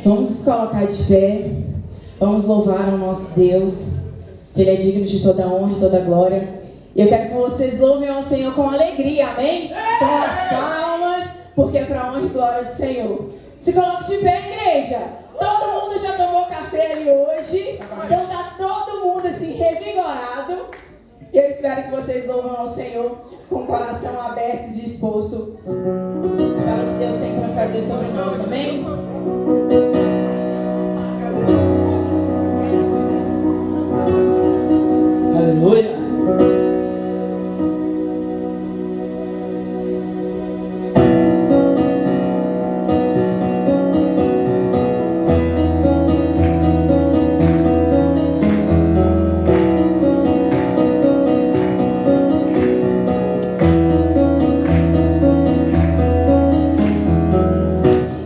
Vamos nos colocar de pé. Vamos louvar o nosso Deus, que Ele é digno de toda honra e toda glória. E eu quero que vocês louvem ao Senhor com alegria, amém? Com as palmas, porque é para a honra e glória do Senhor. Se coloque de pé, igreja. Todo mundo já tomou café ali hoje. Então tá todo mundo assim revigorado. E eu espero que vocês louvam ao Senhor com o coração aberto e disposto para o que Deus tem para fazer sobre nós, amém? Aleluia.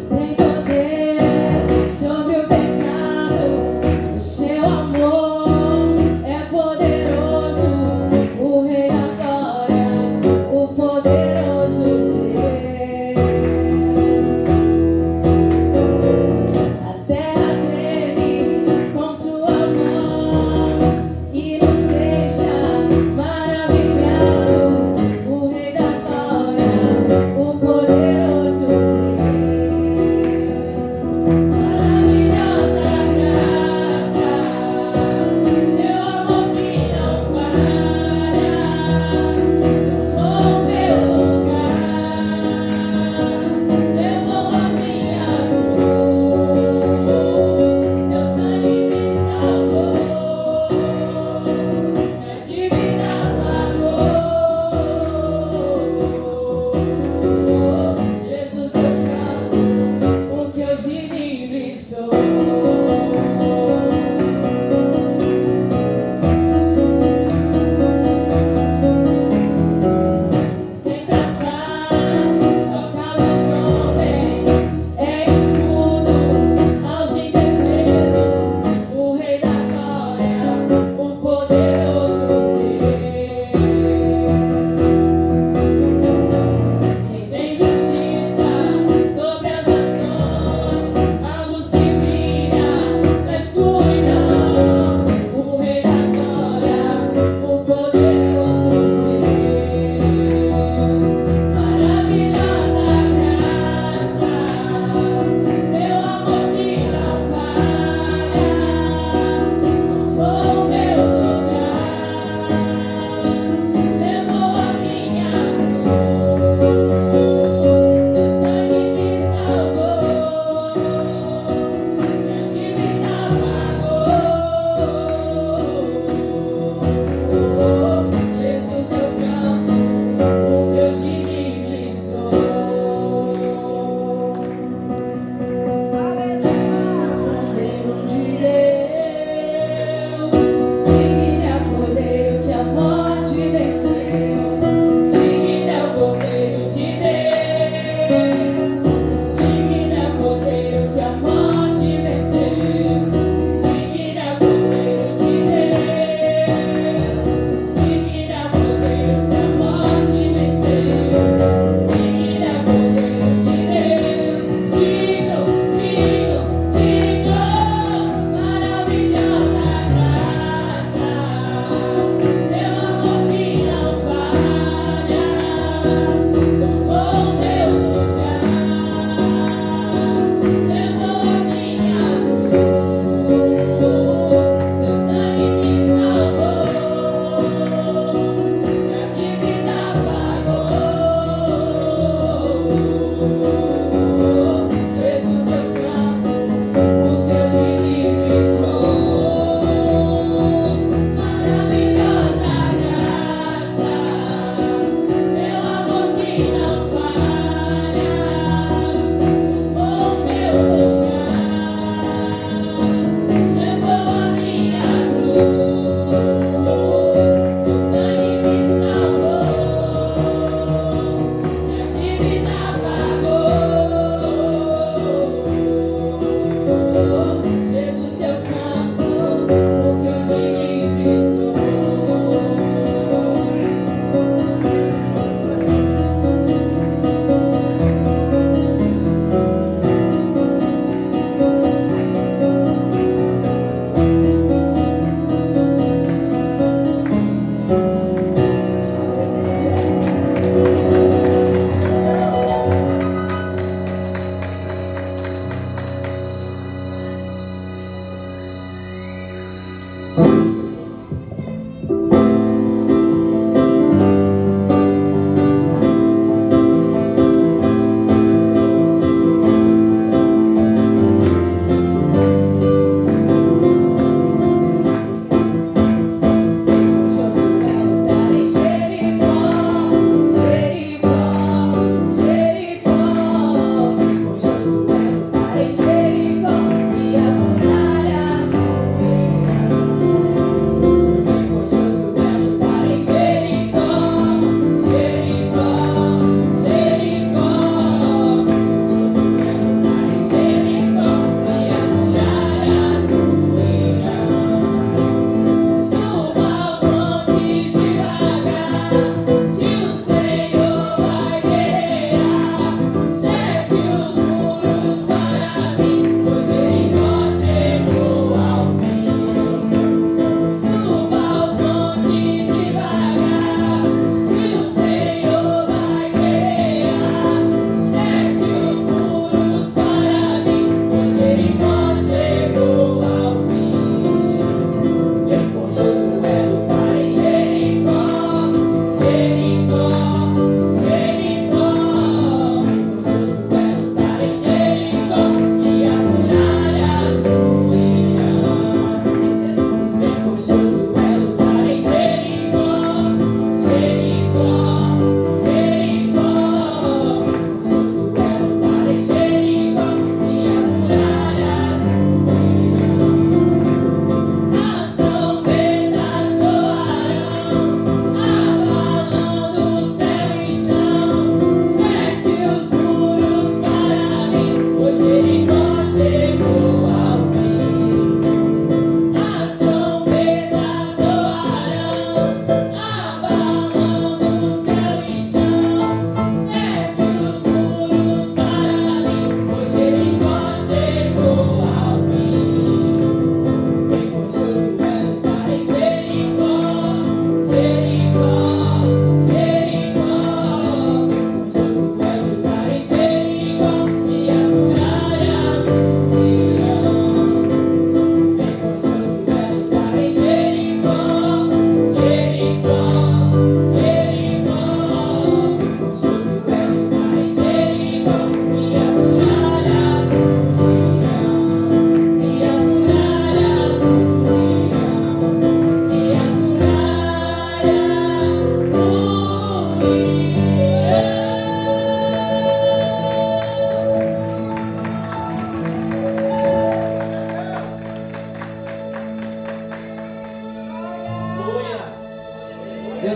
Tem poder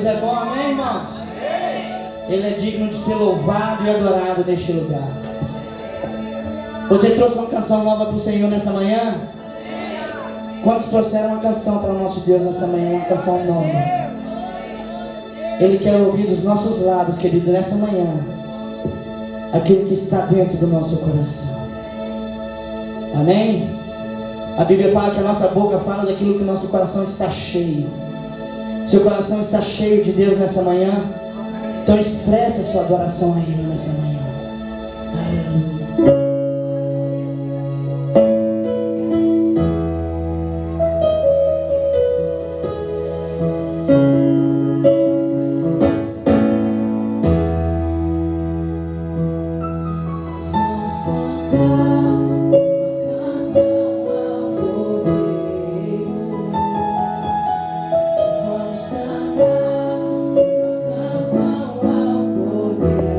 Deus é bom, amém, irmãos? Ele é digno de ser louvado e adorado neste lugar. Você trouxe uma canção nova para o Senhor nessa manhã? Quantos trouxeram uma canção para o nosso Deus nessa manhã? Uma canção nova. Ele quer ouvir dos nossos lábios, querido, nessa manhã, aquilo que está dentro do nosso coração. Amém? A Bíblia fala que a nossa boca fala daquilo que o nosso coração está cheio. Seu coração está cheio de Deus nessa manhã? Então expresse a sua adoração a Ele nessa manhã. Aleluia. Vamos cantar uma canção ao Cordeiro.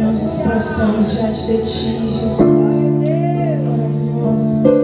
nós nos prostramos diante de Ti, Jesus. Maravilhoso.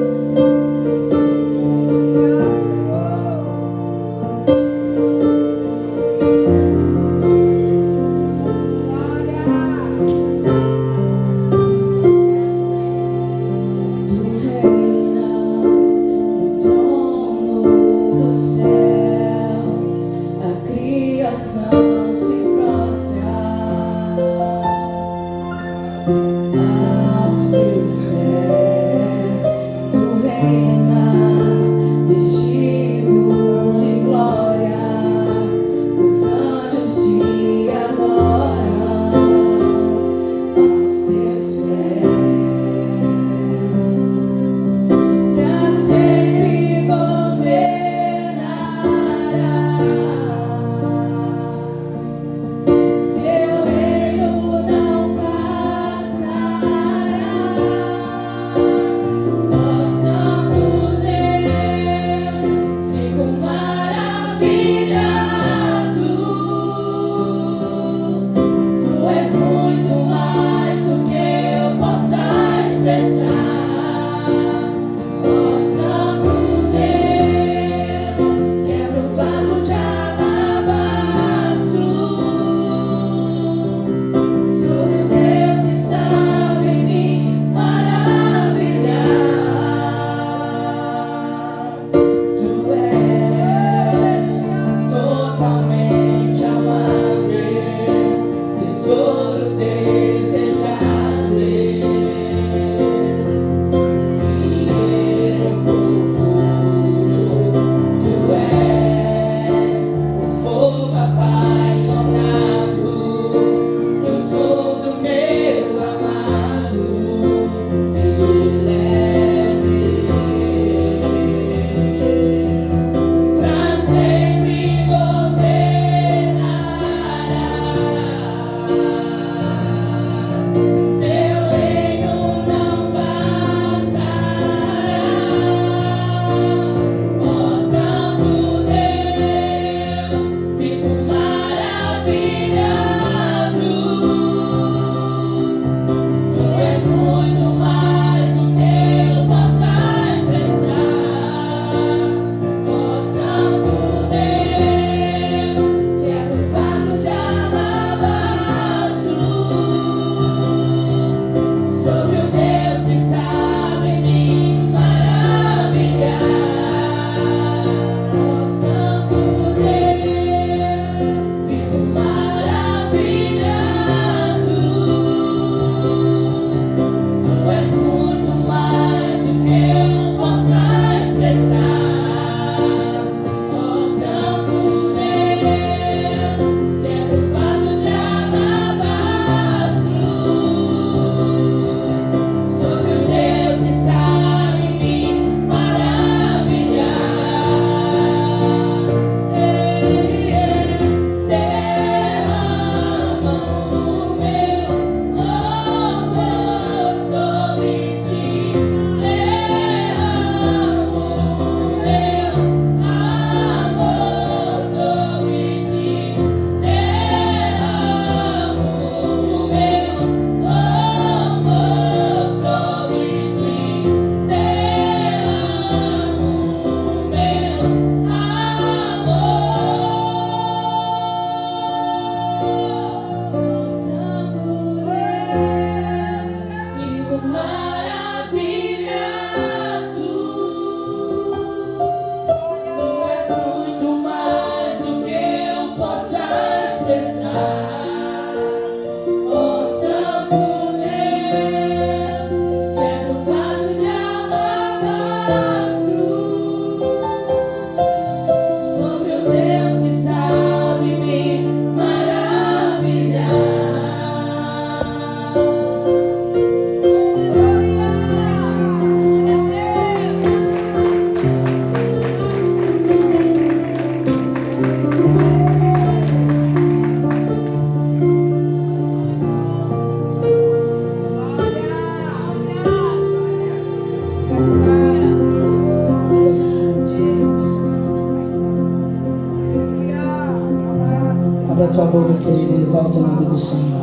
Abra tua boca, querida, e exalta o nome do Senhor.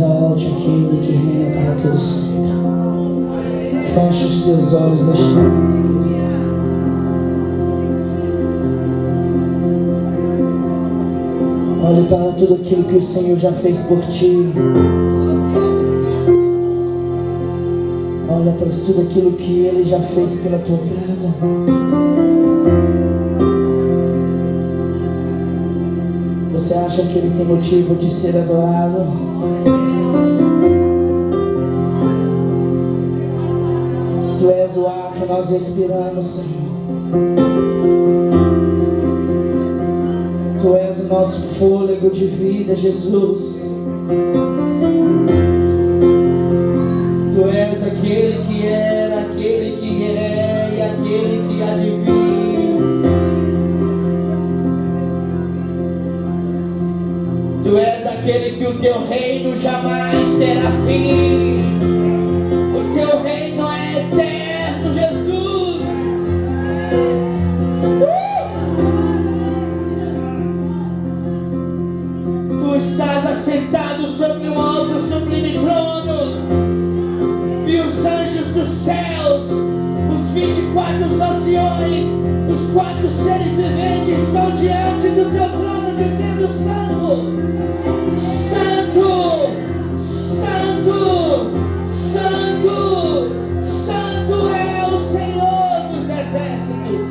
exalte aquele que reina para todo sempre. Feche os teus olhos neste momento. Olhe para tudo aquilo que o Senhor já fez por ti. Olha para tudo aquilo que Ele já fez pela tua casa. Você acha que Ele tem motivo de ser adorado? Tu és o ar que nós respiramos, Senhor. Tu és o nosso fôlego de vida, Jesus. Tu és aquele que era, aquele que é e aquele que há de vir. Tu és aquele que o teu reino jamais terá fim. O teu reino é eterno, Jesus. Tu estás assentado sobre um alto sublime trono, e os anjos dos céus, os 24 anciões, os 4 seres viventes estão diante do teu trono dizendo: Santo, Santo, Santo, Santo, Santo é o Senhor dos exércitos,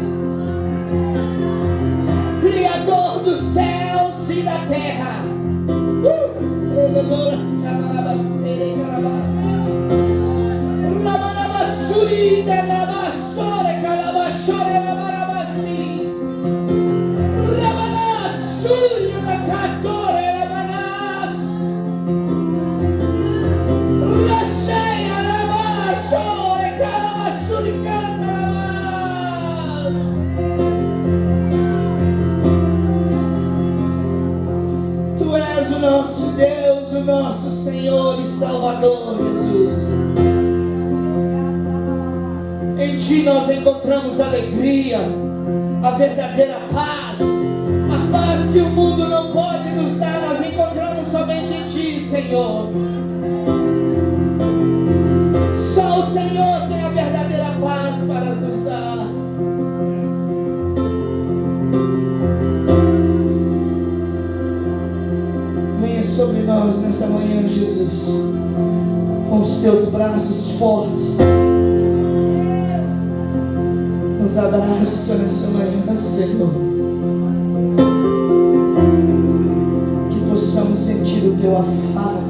Criador dos céus e da terra. Tu és o nosso Deus, o nosso Senhor e Salvador, Jesus. Em Ti nós encontramos alegria, a verdadeira paz, a paz que o mundo não pode nos dar, nós encontramos somente em Ti, Senhor. Só o Senhor tem a verdadeira paz para nos dar. Venha sobre nós nessa manhã, Jesus, com os Teus braços fortes. Nos abraça nessa manhã, Senhor. Que possamos sentir o Teu afago.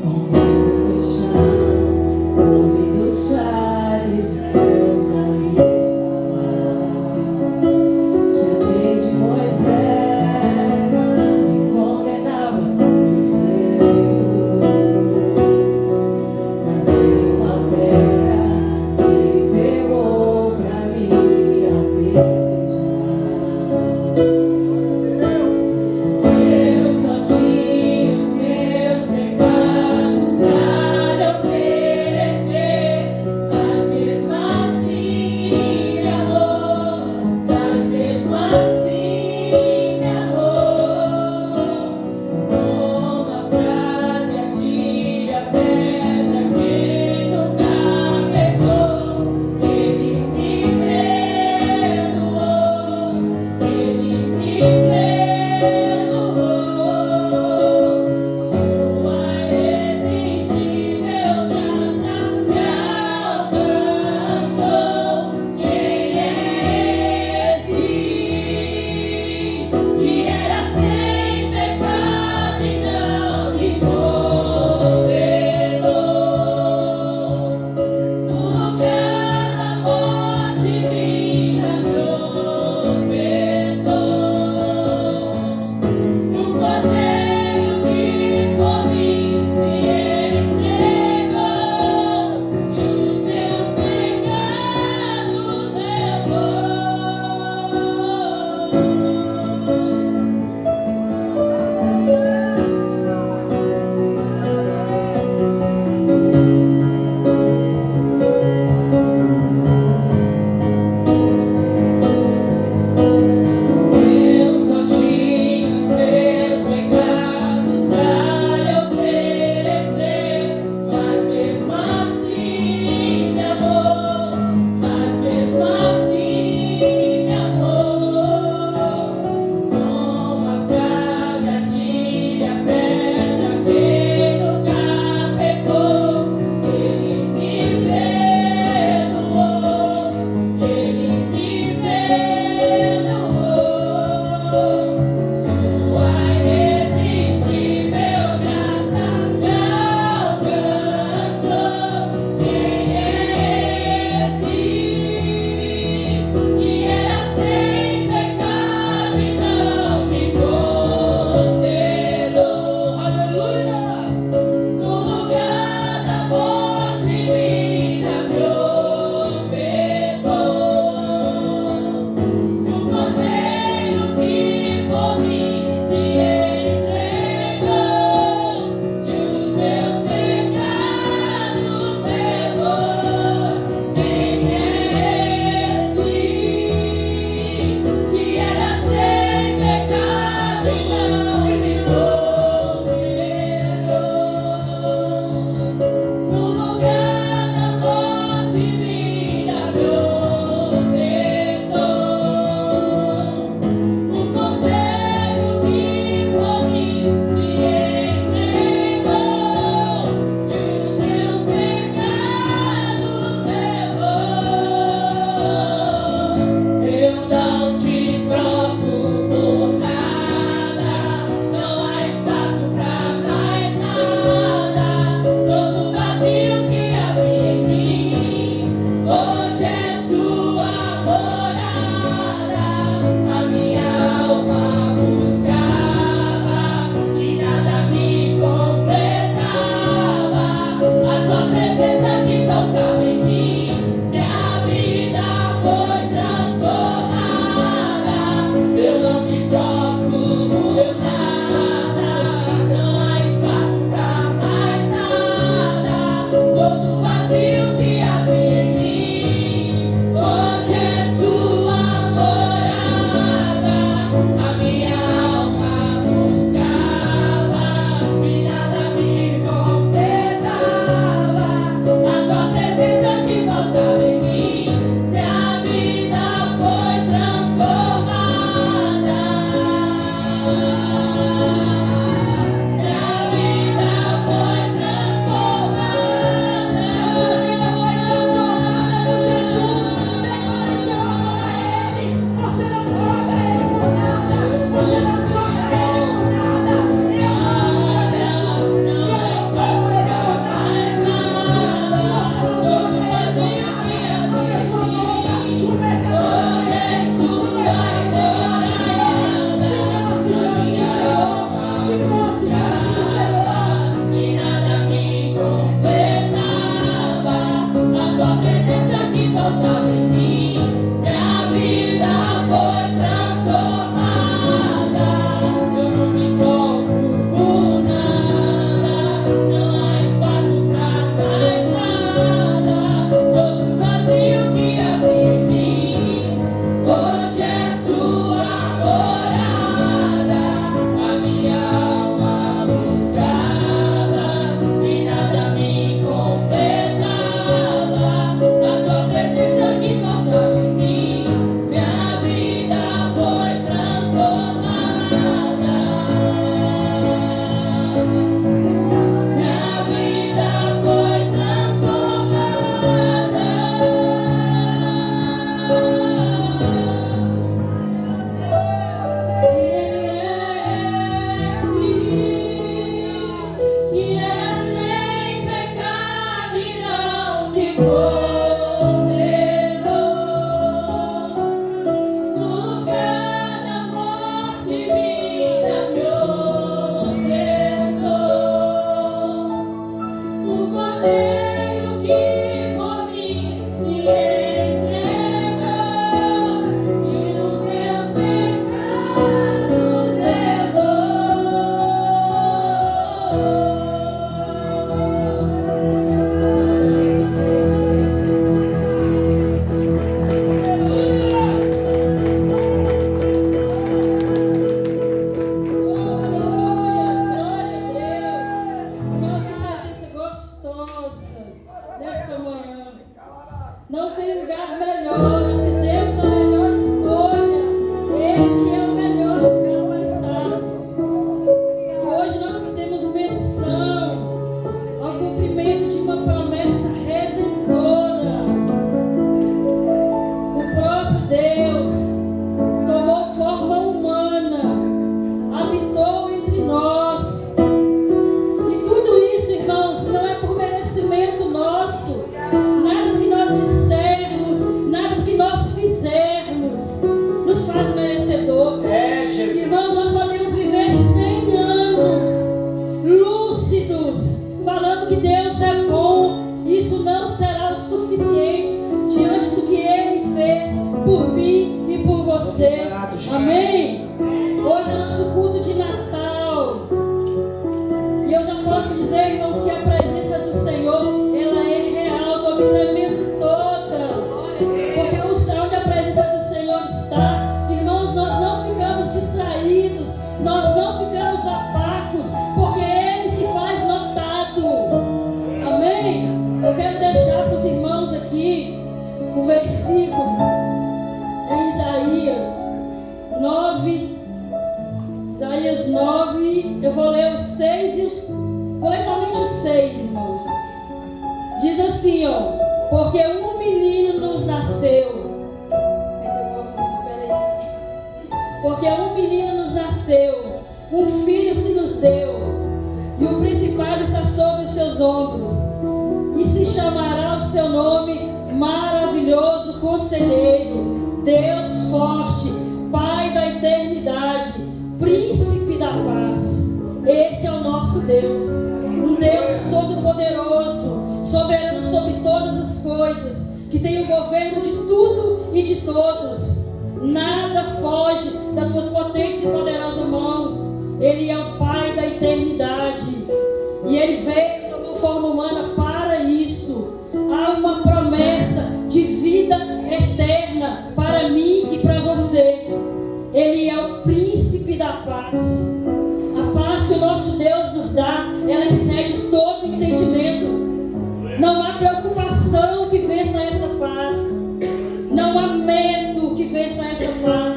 Com Não tem lugar melhor. Nós fizemos a melhor escolha. Este é o melhor lugar para estarmos. E hoje nós fazemos menção ao cumprimento de uma promessa redentora. O próprio Deus tomou forma humana, habitou entre nós. E tudo isso, irmãos, não é por merecimento nosso. Nada que nós dissermos, nada que nós fizermos nos faz merecedor. Irmãos, nós podemos viver 100 anos lúcidos, falando que Deus é bom. Isso não será o suficiente diante do que Ele fez por mim e por você. Amém? Hoje é nosso culto de Natal. E eu já posso dizer, irmãos, que a presença do Senhor, ela é real. Estou me tremendo toda. Porque onde a presença do Senhor está, irmãos, nós não ficamos distraídos, nós não ficamos opacos, porque Ele se faz notado. Amém? Eu quero deixar para os irmãos aqui o versículo em Isaías 9. Isaías 9, eu vou ler os 6 e os... Vou ler somente os 6, irmãos. Diz assim, ó: porque um menino nos nasceu. Porque um menino nos nasceu, um filho se nos deu, e o principado está sobre os seus ombros, e se chamará o seu nome Maravilhoso Conselheiro, Deus Forte, Pai da Eternidade, Príncipe da Paz. Esse é o nosso Deus, um Deus todo-poderoso, soberano sobre todas as coisas, que tem o governo de tudo e de todos. Nada foge das tuas potentes e poderosas mãos. Ele é o Pai da eternidade, e Ele veio e tomou forma humana para isso. Há uma promessa de vida eterna para mim e para você. Ele é o príncipe da paz. A paz que o nosso Deus nos dá, ela excede todo entendimento. Não há preocupação que vença essa paz. Não há medo que vença essa paz.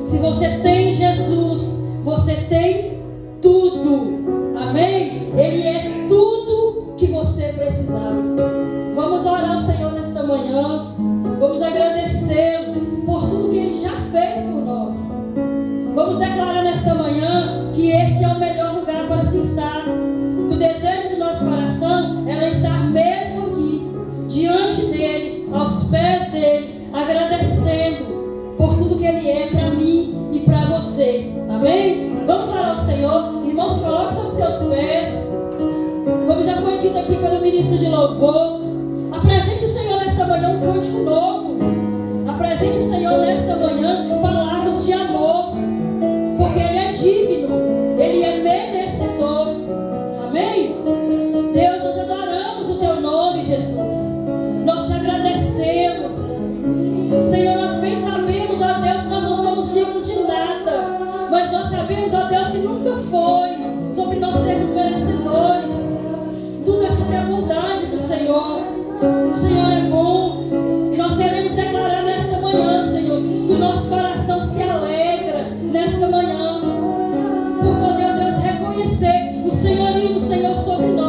Se você tem Jesus, você tem tudo. Amém? Ele é tudo que você precisar. Vamos orar ao Senhor nesta manhã. Vamos agradecê-lo por tudo que Ele já fez por nós. Vamos declarar nesta manhã que esse é o melhor lugar para se estar. Que o desejo do nosso coração era estar mesmo aqui, diante dEle, aos pés dEle, agradecendo por tudo que Ele é para mim e para você. Amém? Vamos orar ao Senhor. Irmãos, coloque sobre os seus pés. Como já foi dito aqui pelo ministro de louvor, apresente o Senhor nesta manhã um cântico novo. Apresente o Senhor nesta manhã palavras de amor, porque Ele é digno, Ele é merecedor. Amém? Deus, nós adoramos o Teu nome, Jesus. Nós te agradecemos. Senhor, nós bem sabemos, ó Deus, que nós não somos dignos de nada, mas nós sabemos, ó Deus, que nunca foi sobre nós sermos merecedores. Tudo é sobre a bondade do Senhor. O Senhor é bom, e nós queremos declarar nesta manhã, Senhor, que o nosso coração se alegra nesta manhã, por poder, ó Deus, reconhecer o senhorio do Senhor sobre nós.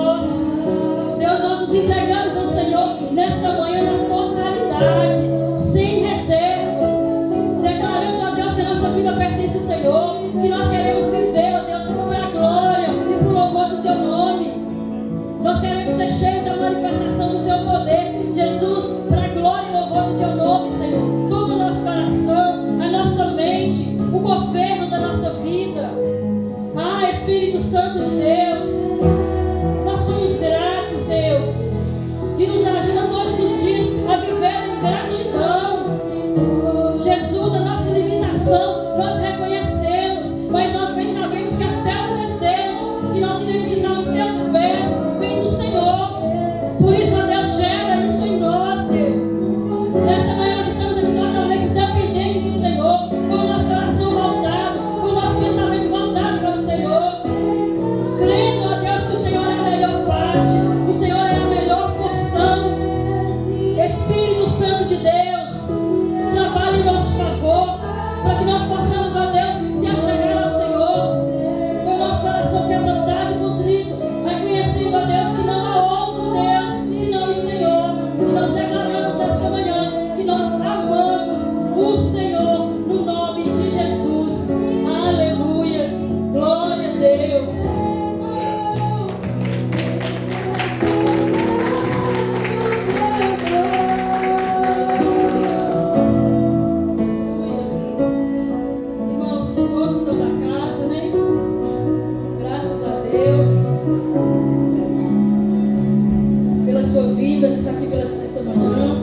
Rita, que está aqui nesta manhã.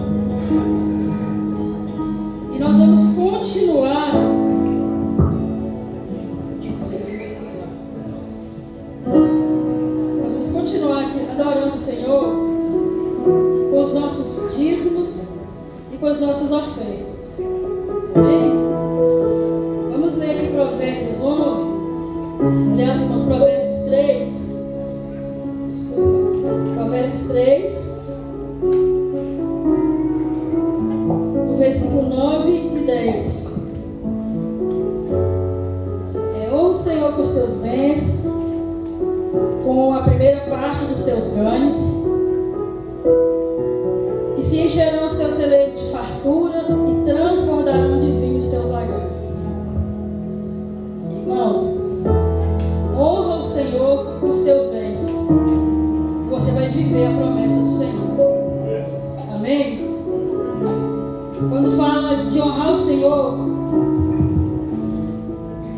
E nós vamos continuar. Nós vamos continuar aqui adorando o Senhor com os nossos dízimos e com as nossas ofertas. Amém? Vamos ler aqui Provérbios 11. Aliás, irmãos, Provérbios 3. Provérbios 3, o versículo 9 e 10. Honra o Senhor com os teus bens, com a primeira parte dos teus ganhos, e se encherão os teus celeiros de fartura e transbordarão de vinho os teus lagares. Irmãos, honra o Senhor com os teus bens. Você vai viver a promessa do Senhor. Amém? Quando fala de honrar o Senhor,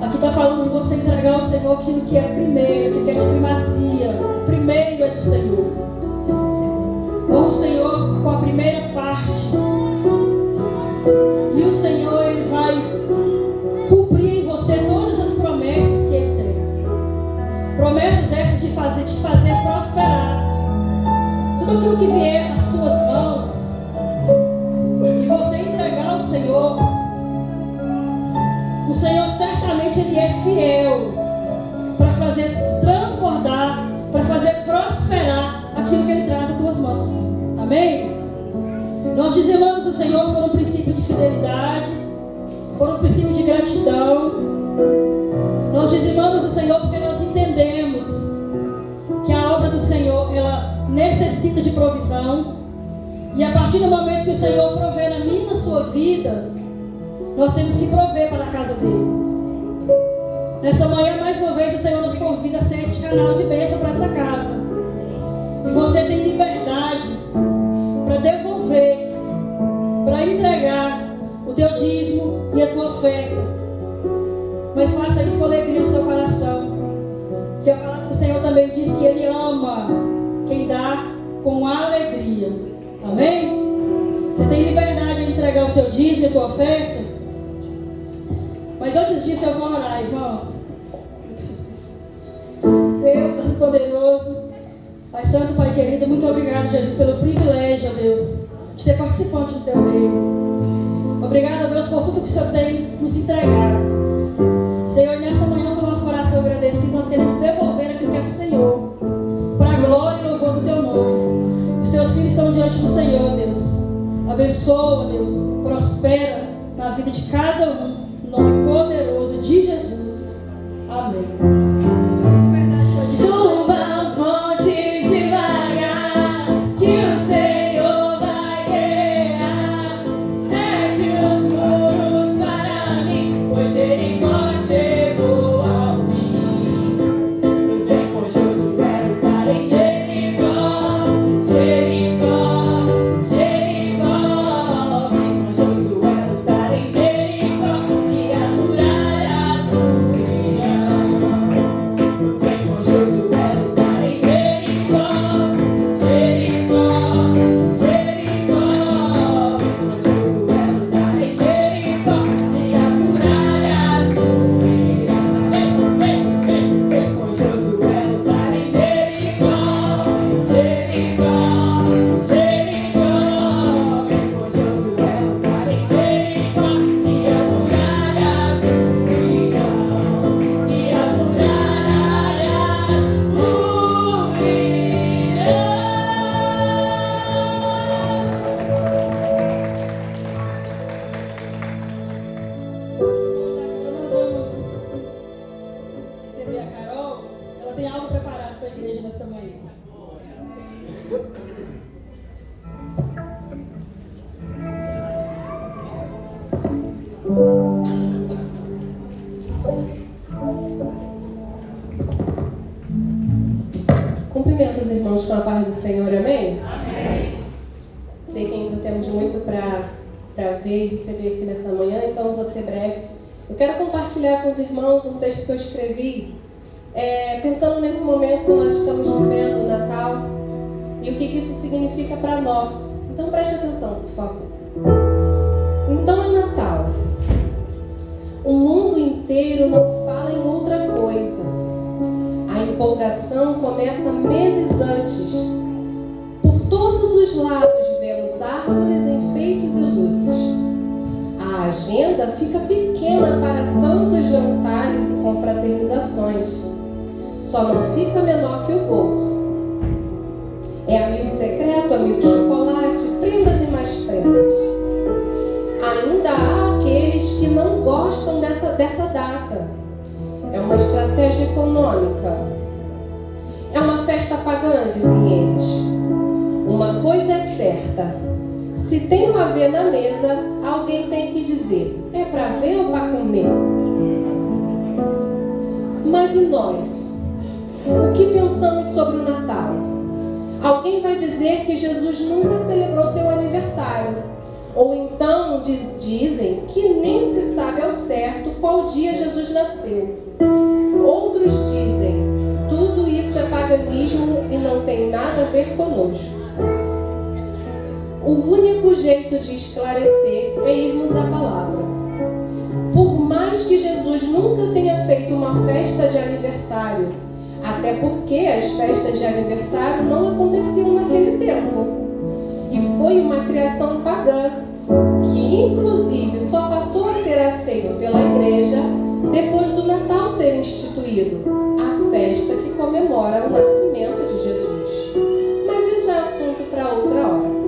aqui está falando de você entregar ao Senhor aquilo que é primeiro, aquilo que é de primazia. O primeiro é do Senhor. Honra o Senhor com a primeira parte. E o Senhor, Ele vai cumprir em você todas as promessas que Ele tem. Promessas essas de te fazer prosperar. Tudo aquilo que vier às suas mãos e você entregar ao Senhor, o Senhor certamente Ele é fiel para fazer transbordar, para fazer prosperar aquilo que Ele traz às tuas mãos. Amém? Nós dizimamos o Senhor por um princípio de fidelidade, por um princípio de gratidão. Nós dizimamos o Senhor porque nós entendemos que a obra do Senhor, ela necessita de provisão, e a partir do momento que o Senhor prover na minha e na sua vida, nós temos que prover para a casa dele. Nessa manhã, mais uma vez, o Senhor nos convida a ser este canal de bênção para esta casa, e você tem liberdade para devolver, para entregar o teu dízimo e a tua oferta, mas faça isso com alegria no seu coração, que a palavra do Senhor também diz que Ele ama quem dá com alegria. Amém? Você tem liberdade de entregar o seu dízimo e a tua oferta. Mas antes disso eu vou orar, irmãos. Deus, Santo poderoso, Pai Santo, Pai querido, muito obrigado, Jesus, pelo privilégio, ó Deus, de ser participante do teu reino. Obrigado, ó Deus, por tudo que o Senhor tem nos entregado. Senhor, nesta manhã, com o nosso coração agradecido, nós queremos devolver aquilo que é do Senhor, para a glória e louvor do teu nome. Os teus filhos estão diante do Senhor, Deus. Abençoa, Deus, prospera na vida de cada um, no nome poderoso de Jesus. Amém. Suba os montes devagar, que o Senhor vai guerrear. Segue os muros para mim, pois Jericó chegou ao fim. Vem com Josué, o pai de Jericó, Jericó, Jericó. Vem com Josué, o pai de Jericó, e as muralhas ruirão. Vem com Josué, o pai de Jericó, Jericó, Jericó. Vem com Josué, o pai de Jericó, e as muralhas ruirão. Vem com Josué, o pai de Jericó, Jericó, Jericó. Vem com Josué, o pai de Jericó, e as muralhas ruirão. E as muralhas ruirão. Agora nós vamos receber a Carol. Ela tem algo preparado para a igreja nesta manhã. Cumprimento os irmãos com a paz do Senhor, amém? Sei que ainda temos muito para ver e receber aqui nessa manhã, então vou ser breve. Eu quero compartilhar com os irmãos um texto que eu escrevi, pensando nesse momento que nós estamos vivendo, o Natal, e o que isso significa para nós. Então preste atenção, por favor. Então é Natal. O mundo inteiro não fala em outra coisa. A empolgação começa meses antes. Por todos os lados vemos árvores, enfeites e luzes. A agenda fica pequena para tantos jantares e confraternizações. Só não fica menor que o bolso. É amigo secreto, amigo chocolate, prendas e mais prendas. Ainda há aqueles que não gostam dessa data. É uma estratégia econômica. É uma festa pagã, dizem eles. Uma coisa é certa. Se tem pavê na mesa, alguém tem que dizer: é para ver ou para comer? Mas e nós? O que pensamos sobre o Natal? Alguém vai dizer que Jesus nunca celebrou seu aniversário. Ou então dizem que nem se sabe ao certo qual dia Jesus nasceu. Outros dizem: tudo isso é paganismo e não tem nada a ver conosco. O único jeito de esclarecer é irmos à palavra. Por mais que Jesus nunca tenha feito uma festa de aniversário, até porque as festas de aniversário não aconteciam naquele tempo, e foi uma criação pagã, que inclusive só passou a ser aceito pela igreja depois do Natal ser instituído, a festa que comemora o nascimento de Jesus. Mas isso é assunto para outra hora.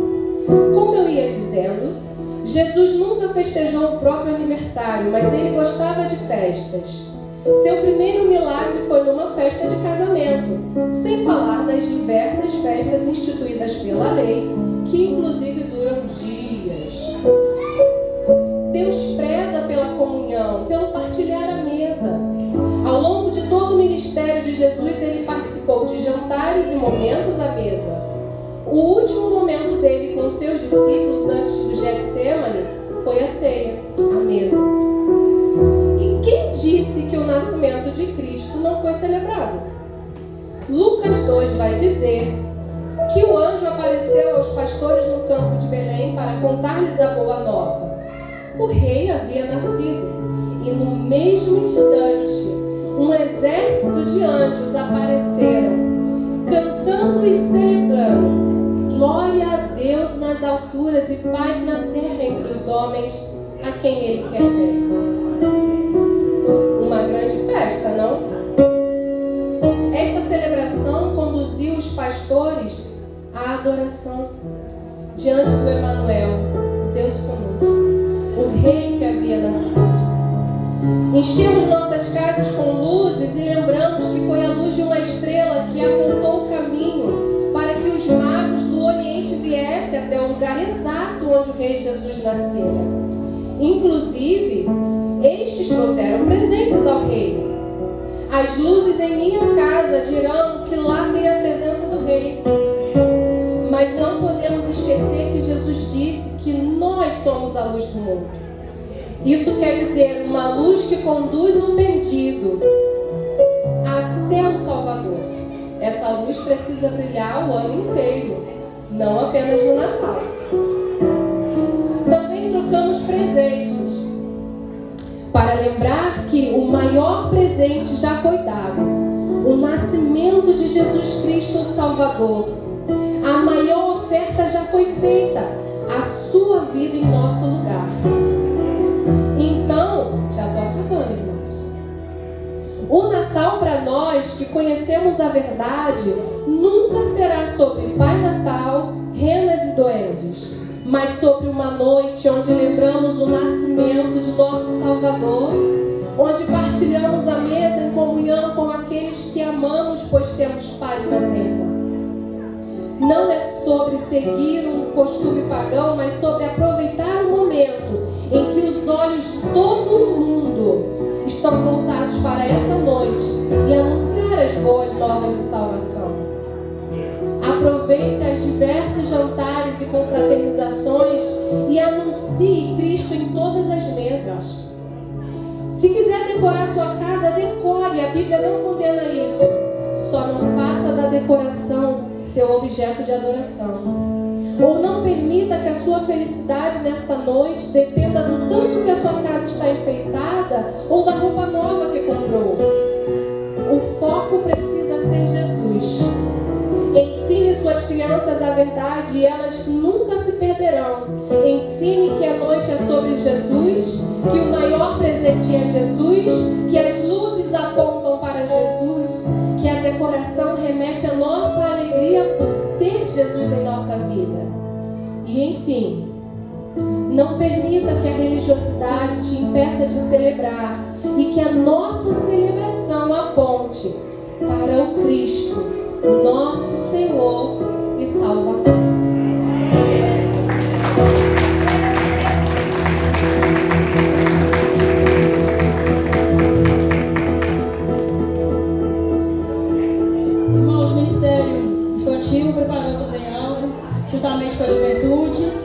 Como eu ia dizendo, Jesus nunca festejou o próprio aniversário, mas ele gostava de festas. Seu primeiro milagre foi numa festa de casamento, sem falar das diversas festas instituídas pela lei, que inclusive duram dias. Deus preza pela comunhão, pelo partilhar a mesa. Ao longo de todo o ministério de Jesus, ele participou de jantares e momentos à mesa. O último momento dele com seus discípulos antes do Getsemane foi a ceia, a mesa. E quem disse que o nascimento de Cristo não foi celebrado? Lucas 2 vai dizer que o anjo apareceu aos pastores no campo de Belém para contar-lhes a boa nova. O rei havia nascido e no mesmo instante um exército de anjos apareceram, cantando e celebrando: glória a Deus nas alturas e paz na terra entre os homens a quem Ele quer bem. Uma grande festa, não? Esta celebração conduziu os pastores à adoração diante do Emanuel, o Deus conosco, o Rei que havia nascido. Enchemos nossas casas com luzes e lembramos que foi a luz de uma estrela que apontou o caminho para que os magos do Oriente viessem até o lugar exato onde o Rei Jesus nascera. Inclusive, estes trouxeram presentes ao Rei. As luzes em minha casa dirão que lá tem a presença do Rei. Mas não podemos esquecer que Jesus disse que nós somos a luz do mundo. Isso quer dizer uma luz que conduz o perdido até o Salvador. Essa luz precisa brilhar o ano inteiro, não apenas no Natal. Também trocamos presentes para lembrar que o maior presente já foi dado: o nascimento de Jesus Cristo, o Salvador. A maior oferta já foi feita, a sua vida em nosso lugar. Então, já estou acabando, irmãos. O Natal para nós que conhecemos a verdade nunca será sobre Pai Natal, renas e duendes, mas sobre uma noite onde lembramos o nascimento de nosso Salvador, onde partilhamos a mesa em comunhão com aqueles que amamos, pois temos paz na terra. Não é sobre seguir um costume pagão, mas sobre aproveitar o momento em que os olhos de todo o mundo estão voltados para essa noite e anunciar as boas novas de salvação. Aproveite as diversos jantares e confraternizações e anuncie Cristo em todas as mesas. Se quiser decorar sua casa, decore. A Bíblia não condena isso. Só não faça da decoração seu objeto de adoração. Ou não permita que a sua felicidade nesta noite dependa do tanto que a sua casa está enfeitada ou da roupa nova que comprou. O foco precisa ser Jesus. Ensine suas crianças a verdade e elas nunca se perderão. Ensine que a noite é sobre Jesus, que o maior presente é Jesus, que as luzes apontam para Jesus, que a decoração remete à nossa alegria por ter Jesus em nossa vida. E enfim, não permita que a religiosidade te impeça de celebrar e que a nossa celebração aponte para o Cristo, o nosso Senhor e Salvador. Irmãos, o Ministério Infantil preparou também algo, juntamente com a juventude.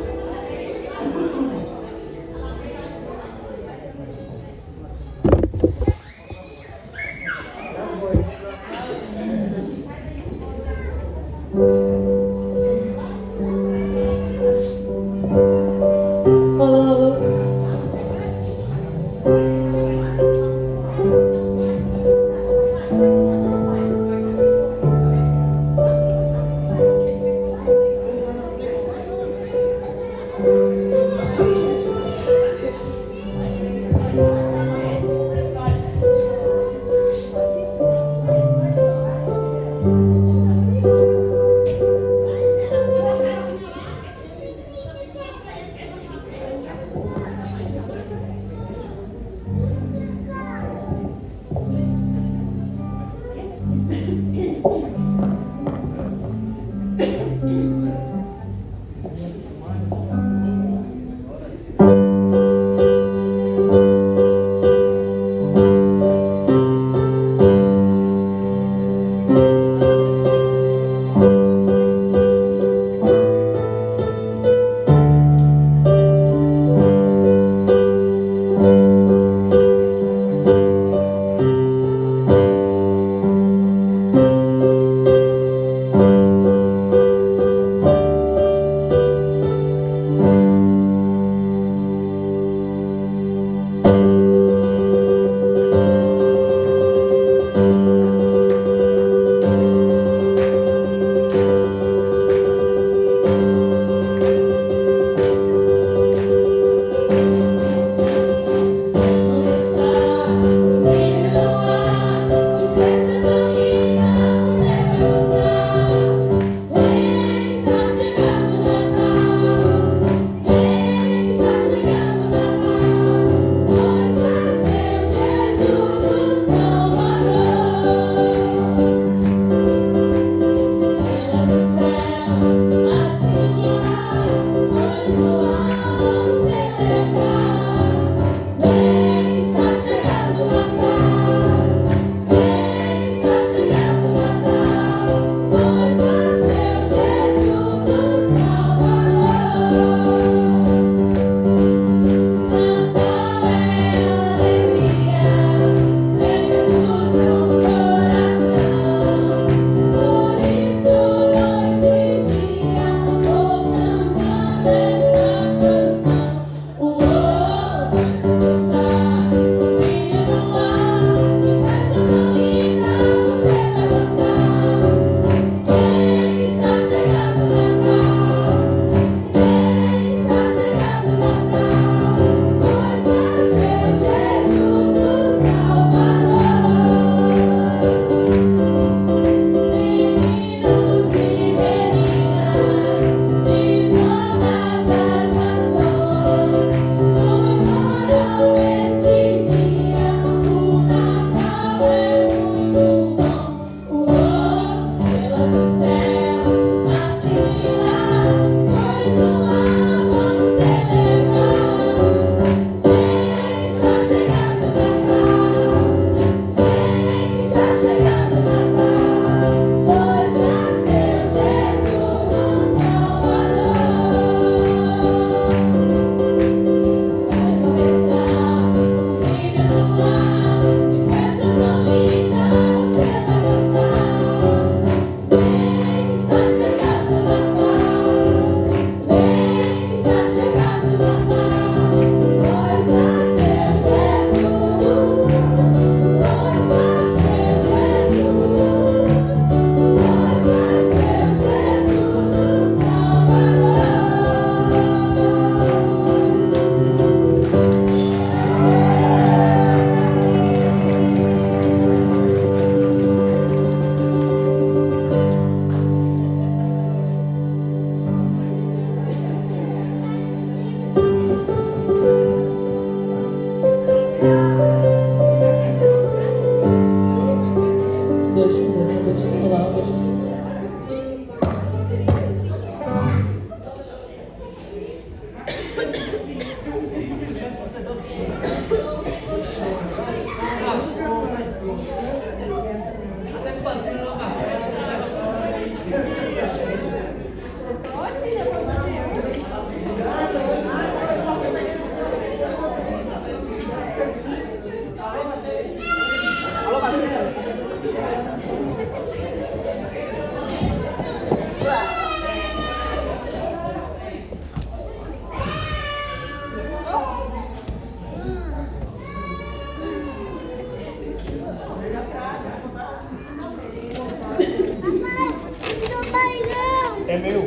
É meu.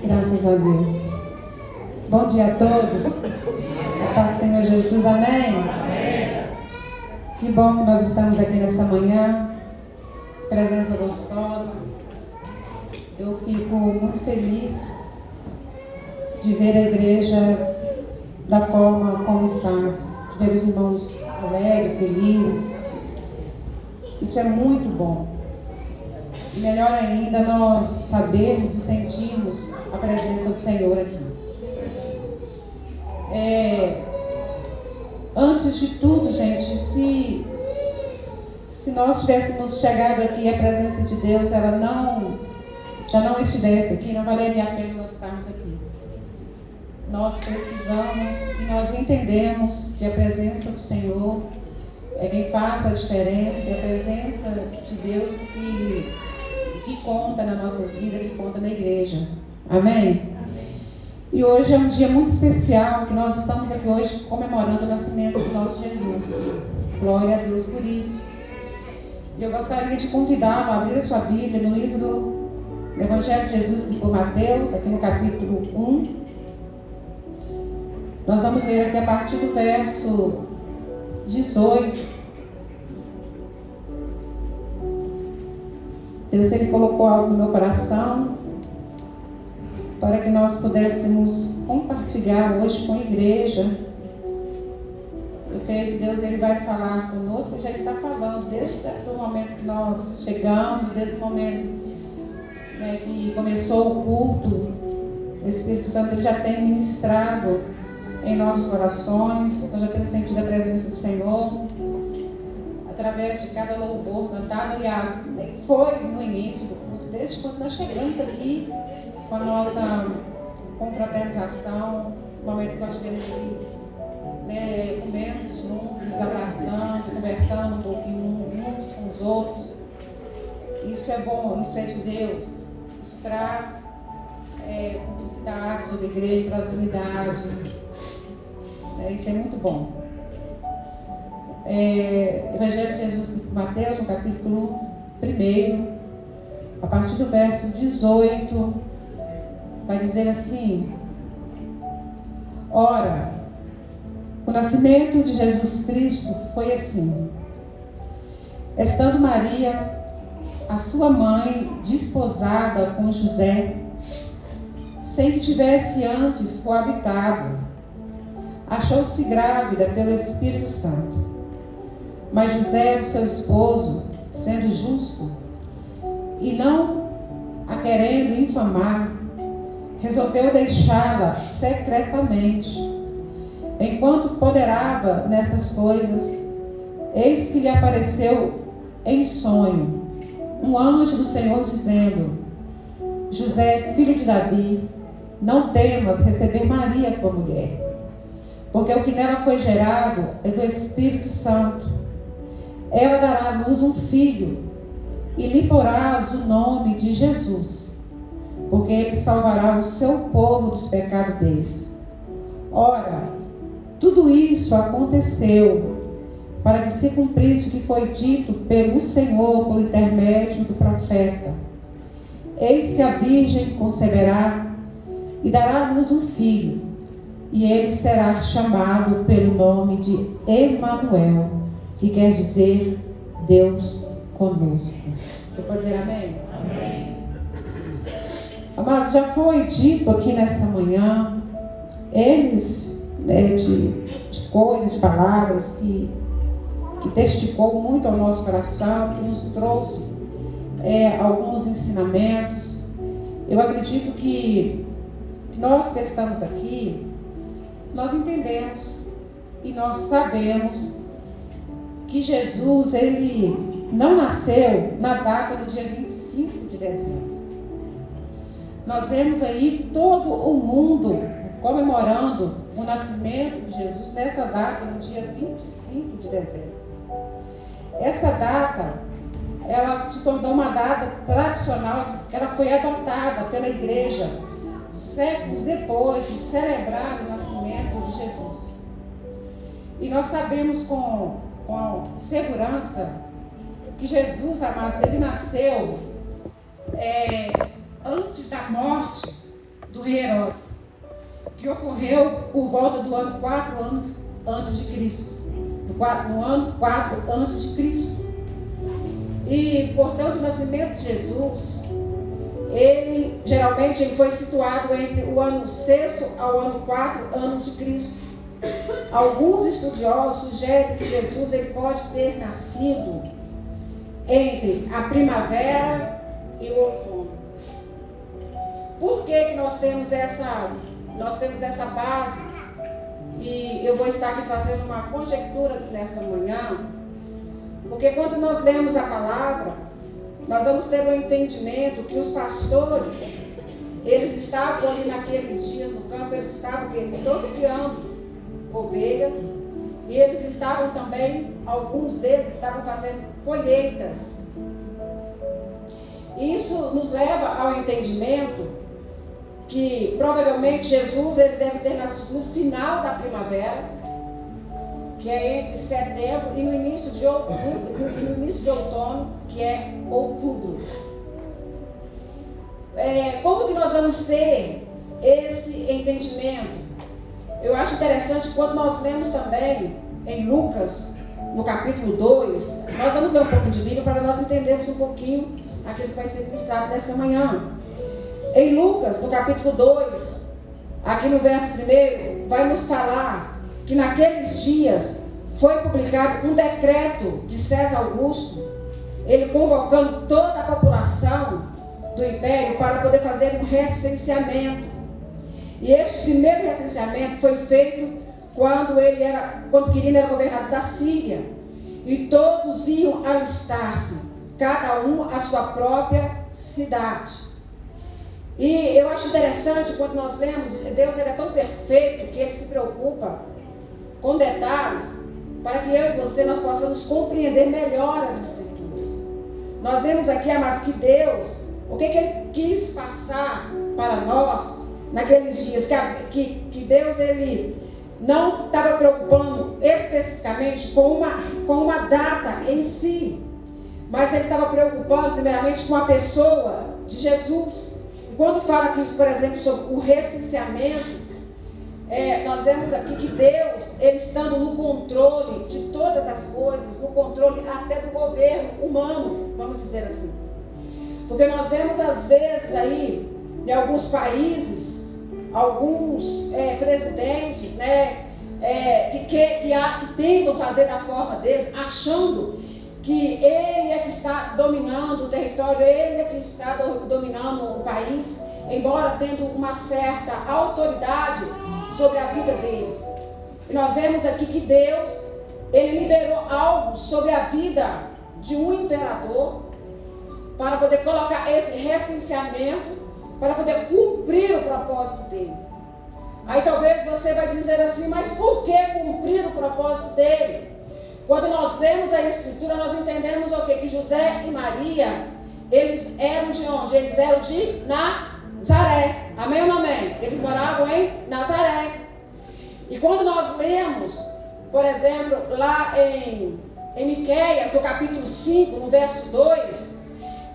Graças a Deus. Bom dia a todos. A paz do Senhor Jesus, amém? Que bom que nós estamos aqui nessa manhã. Presença gostosa. Eu fico muito feliz de ver a igreja da forma como está. De ver os irmãos alegres, felizes. Isso é muito bom. E melhor ainda nós sabermos e sentirmos a presença do Senhor aqui. Antes de tudo, gente, se nós tivéssemos chegado aqui, a presença de Deus ela já não estivesse aqui, não valeria a pena nós estarmos aqui. Nós precisamos e nós entendemos que a presença do Senhor é quem faz a diferença, é a presença de Deus que conta nas nossas vidas, que conta na igreja. Amém? E hoje é um dia muito especial, que nós estamos aqui hoje comemorando o nascimento do nosso Jesus. Glória a Deus por isso. E eu gostaria de convidá-lo a abrir a sua Bíblia no livro do Evangelho de Jesus, que por Mateus, aqui no capítulo 1. Nós vamos ler aqui a partir do verso 18. Deus, Ele colocou algo no meu coração para que nós pudéssemos compartilhar hoje com a igreja. Eu creio que Deus Ele vai falar conosco, já está falando desde o momento que nós chegamos, desde o momento que começou o culto. O Espírito Santo Ele já tem ministrado em nossos corações, nós já temos sentido a presença do Senhor através de cada louvor cantado. Aliás, nem foi no início do culto, desde quando nós chegamos aqui com a nossa confraternização, o momento que nós tivemos aqui, comendo juntos, nos abraçando, conversando um pouquinho uns com os outros. Isso é bom, isso é de Deus. Isso traz publicidade sobre a igreja, traz unidade. Isso é muito bom. Evangelho de Jesus de Mateus, no capítulo 1, a partir do verso 18, vai dizer assim: Ora, o nascimento de Jesus Cristo foi assim. Estando Maria, a sua mãe, desposada com José, sem que tivesse antes coabitado, achou-se grávida pelo Espírito Santo. Mas José, o seu esposo, sendo justo e não a querendo infamar, resolveu deixá-la secretamente. Enquanto ponderava nestas coisas, eis que lhe apareceu em sonho um anjo do Senhor dizendo: José, filho de Davi, não temas receber Maria tua mulher, porque o que nela foi gerado é do Espírito Santo. Ela dará à luz um filho, e lhe porás o nome de Jesus, porque ele salvará o seu povo dos pecados deles. Ora, tudo isso aconteceu para que se cumprisse o que foi dito pelo Senhor por intermédio do profeta: Eis que a virgem conceberá e dará à luz um filho, e ele será chamado pelo nome de Emanuel, que quer dizer Deus conosco. Você pode dizer amém? Amém. Amados, já foi dito aqui nessa manhã, de coisas, de palavras que testificou muito ao nosso coração, que nos trouxe alguns ensinamentos. Eu acredito que nós que estamos aqui, nós entendemos e nós sabemos que Jesus, ele não nasceu na data do dia 25 de dezembro. Nós vemos aí todo o mundo comemorando o nascimento de Jesus nessa data, no dia 25 de dezembro. Essa data, ela se tornou uma data tradicional, ela foi adotada pela igreja séculos depois de celebrar o nascimento de Jesus. E nós sabemos com segurança que Jesus, amados, ele nasceu antes da morte do rei Herodes, que ocorreu por volta do ano 4 anos antes de Cristo. No ano 4 antes de Cristo. E, portanto, o nascimento de Jesus, geralmente ele foi situado entre o ano 6 ao ano 4 antes de Cristo. Alguns estudiosos sugerem que Jesus ele pode ter nascido entre a primavera e o outono. Por que nós temos essa base? E eu vou estar aqui fazendo uma conjectura nesta manhã, porque quando nós lemos a palavra, nós vamos ter um entendimento que os pastores, eles estavam ali naqueles dias no campo, eles estavam tosqueando ovelhas, e eles estavam também, alguns deles estavam fazendo colheitas. Isso nos leva ao entendimento que provavelmente Jesus ele deve ter nascido no final da primavera, que é entre setembro, e no início de outono, que é outubro. Como que nós vamos ter esse entendimento? Eu acho interessante quando nós lemos também em Lucas, no capítulo 2, nós vamos ler um pouco de Bíblia para nós entendermos um pouquinho aquilo que vai ser ministrado nesta manhã. Em Lucas, no capítulo 2, aqui no verso 1, vai nos falar que naqueles dias foi publicado um decreto de César Augusto, ele convocando toda a população do império para poder fazer um recenseamento. E este primeiro recenseamento foi feito quando Quirino era governador da Síria. E todos iam alistar-se, cada um à sua própria cidade. E eu acho interessante quando nós lemos, Deus ele é tão perfeito que ele se preocupa com detalhes para que eu e você nós possamos compreender melhor as Escrituras. Nós vemos aqui, amados, que Deus, o que ele quis passar para nós naqueles dias, que Deus ele não estava preocupando especificamente com uma data em si, mas ele estava preocupando primeiramente com a pessoa de Jesus. Quando fala aqui, por exemplo, sobre o recenseamento, nós vemos aqui que Deus, ele estando no controle de todas as coisas, no controle até do governo humano, vamos dizer assim. Porque nós vemos às vezes aí, em alguns países, alguns presidentes, né, que tentam fazer da forma deles, achando que ele é que está dominando o território, ele é que está dominando o país, embora tendo uma certa autoridade sobre a vida deles. E nós vemos aqui que Deus, ele liberou algo sobre a vida de um imperador para poder colocar esse recenseamento, para poder cumprir o propósito dele. Aí talvez você vai dizer assim, mas por que cumprir o propósito dele? Quando nós lemos a Escritura, nós entendemos o quê? Que José e Maria, eles eram de onde? Eles eram de Nazaré. Amém ou não amém? Eles moravam em Nazaré. E quando nós lemos, por exemplo, lá em Miqueias, no capítulo 5, no verso 2,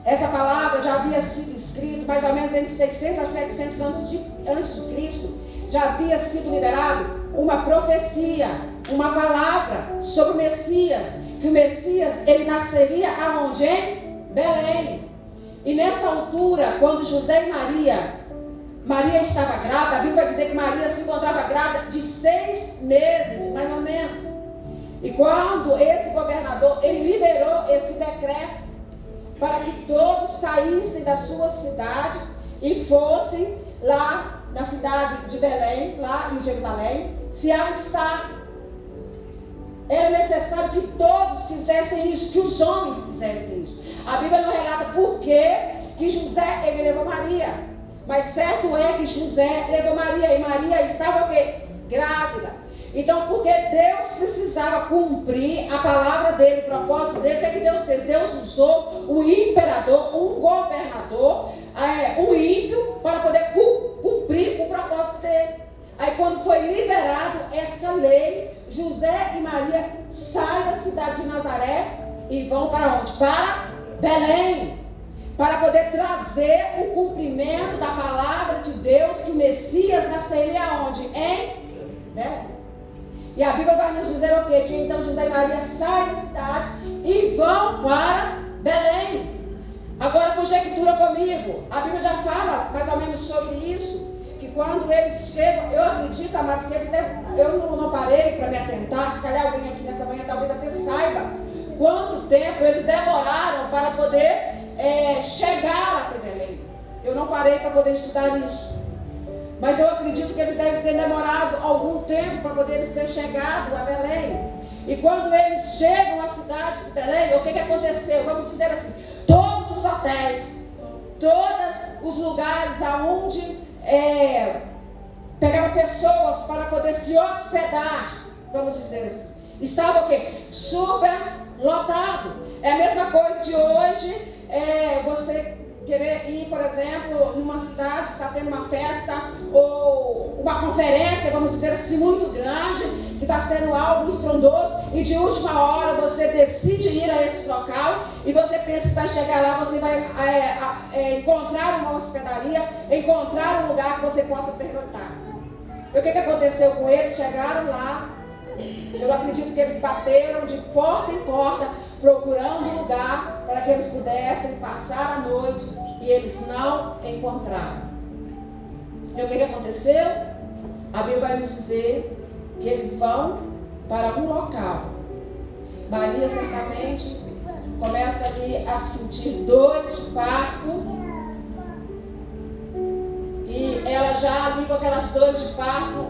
essa palavra já havia sido escrita mais ou menos entre 600 a 700 anos antes de Cristo. Já havia sido liberado uma profecia, uma palavra sobre o Messias, que o Messias, ele nasceria aonde? Em Belém. E nessa altura, quando José e Maria estava grávida, a Bíblia vai dizer que Maria se encontrava grávida de 6 meses, mais ou menos. E quando esse governador, ele liberou esse decreto para que todos saíssem da sua cidade e fossem lá na cidade de Belém, lá em Jerusalém, se alistar. Era necessário que todos fizessem isso, que os homens fizessem isso. A Bíblia não relata por que José ele levou Maria, mas certo é que José levou Maria, e Maria estava o quê? Grávida. Então, porque Deus precisava cumprir a palavra dele, o propósito dele, o que é que Deus fez? Deus usou um imperador, um governador, um ímpio, para poder cumprir Aí quando foi liberado essa lei, José e Maria saem da cidade de Nazaré e vão para onde? Para Belém, para poder trazer o cumprimento da palavra de Deus, que o Messias nasceria aonde? Em Belém. E a Bíblia vai nos dizer o quê? Que então José e Maria saem da cidade e vão para Belém. Agora conjectura comigo, a Bíblia já fala mais ou menos sobre isso, que quando eles chegam, eu acredito, mas que eles eu não parei para me atentar, se calhar alguém aqui nessa manhã talvez até saiba quanto tempo eles demoraram para poder chegar até Belém. Eu não parei para poder estudar isso, mas eu acredito que eles devem ter demorado algum tempo para poder ter chegado a Belém. E quando eles chegam à cidade de Belém, o que aconteceu? Vamos dizer assim, todos os hotéis, todos os lugares aonde pegaram pessoas para poder se hospedar, vamos dizer assim, estava o quê? Super lotado. É a mesma coisa de hoje, você querer ir, por exemplo, numa cidade que está tendo uma festa ou uma conferência, vamos dizer assim, muito grande, que está sendo algo estrondoso, e de última hora você decide ir a esse local e você pensa que vai chegar lá, você vai encontrar uma hospedaria, encontrar um lugar que você possa pernoitar. E o que aconteceu com eles? Chegaram lá, eu acredito que eles bateram de porta em porta, procurando um lugar para que eles pudessem passar a noite, e eles não encontraram. E o que aconteceu? A Bíblia vai nos dizer que eles vão para um local. Maria certamente começa ali a sentir dores de parto, e ela já ali com aquelas dores de parto,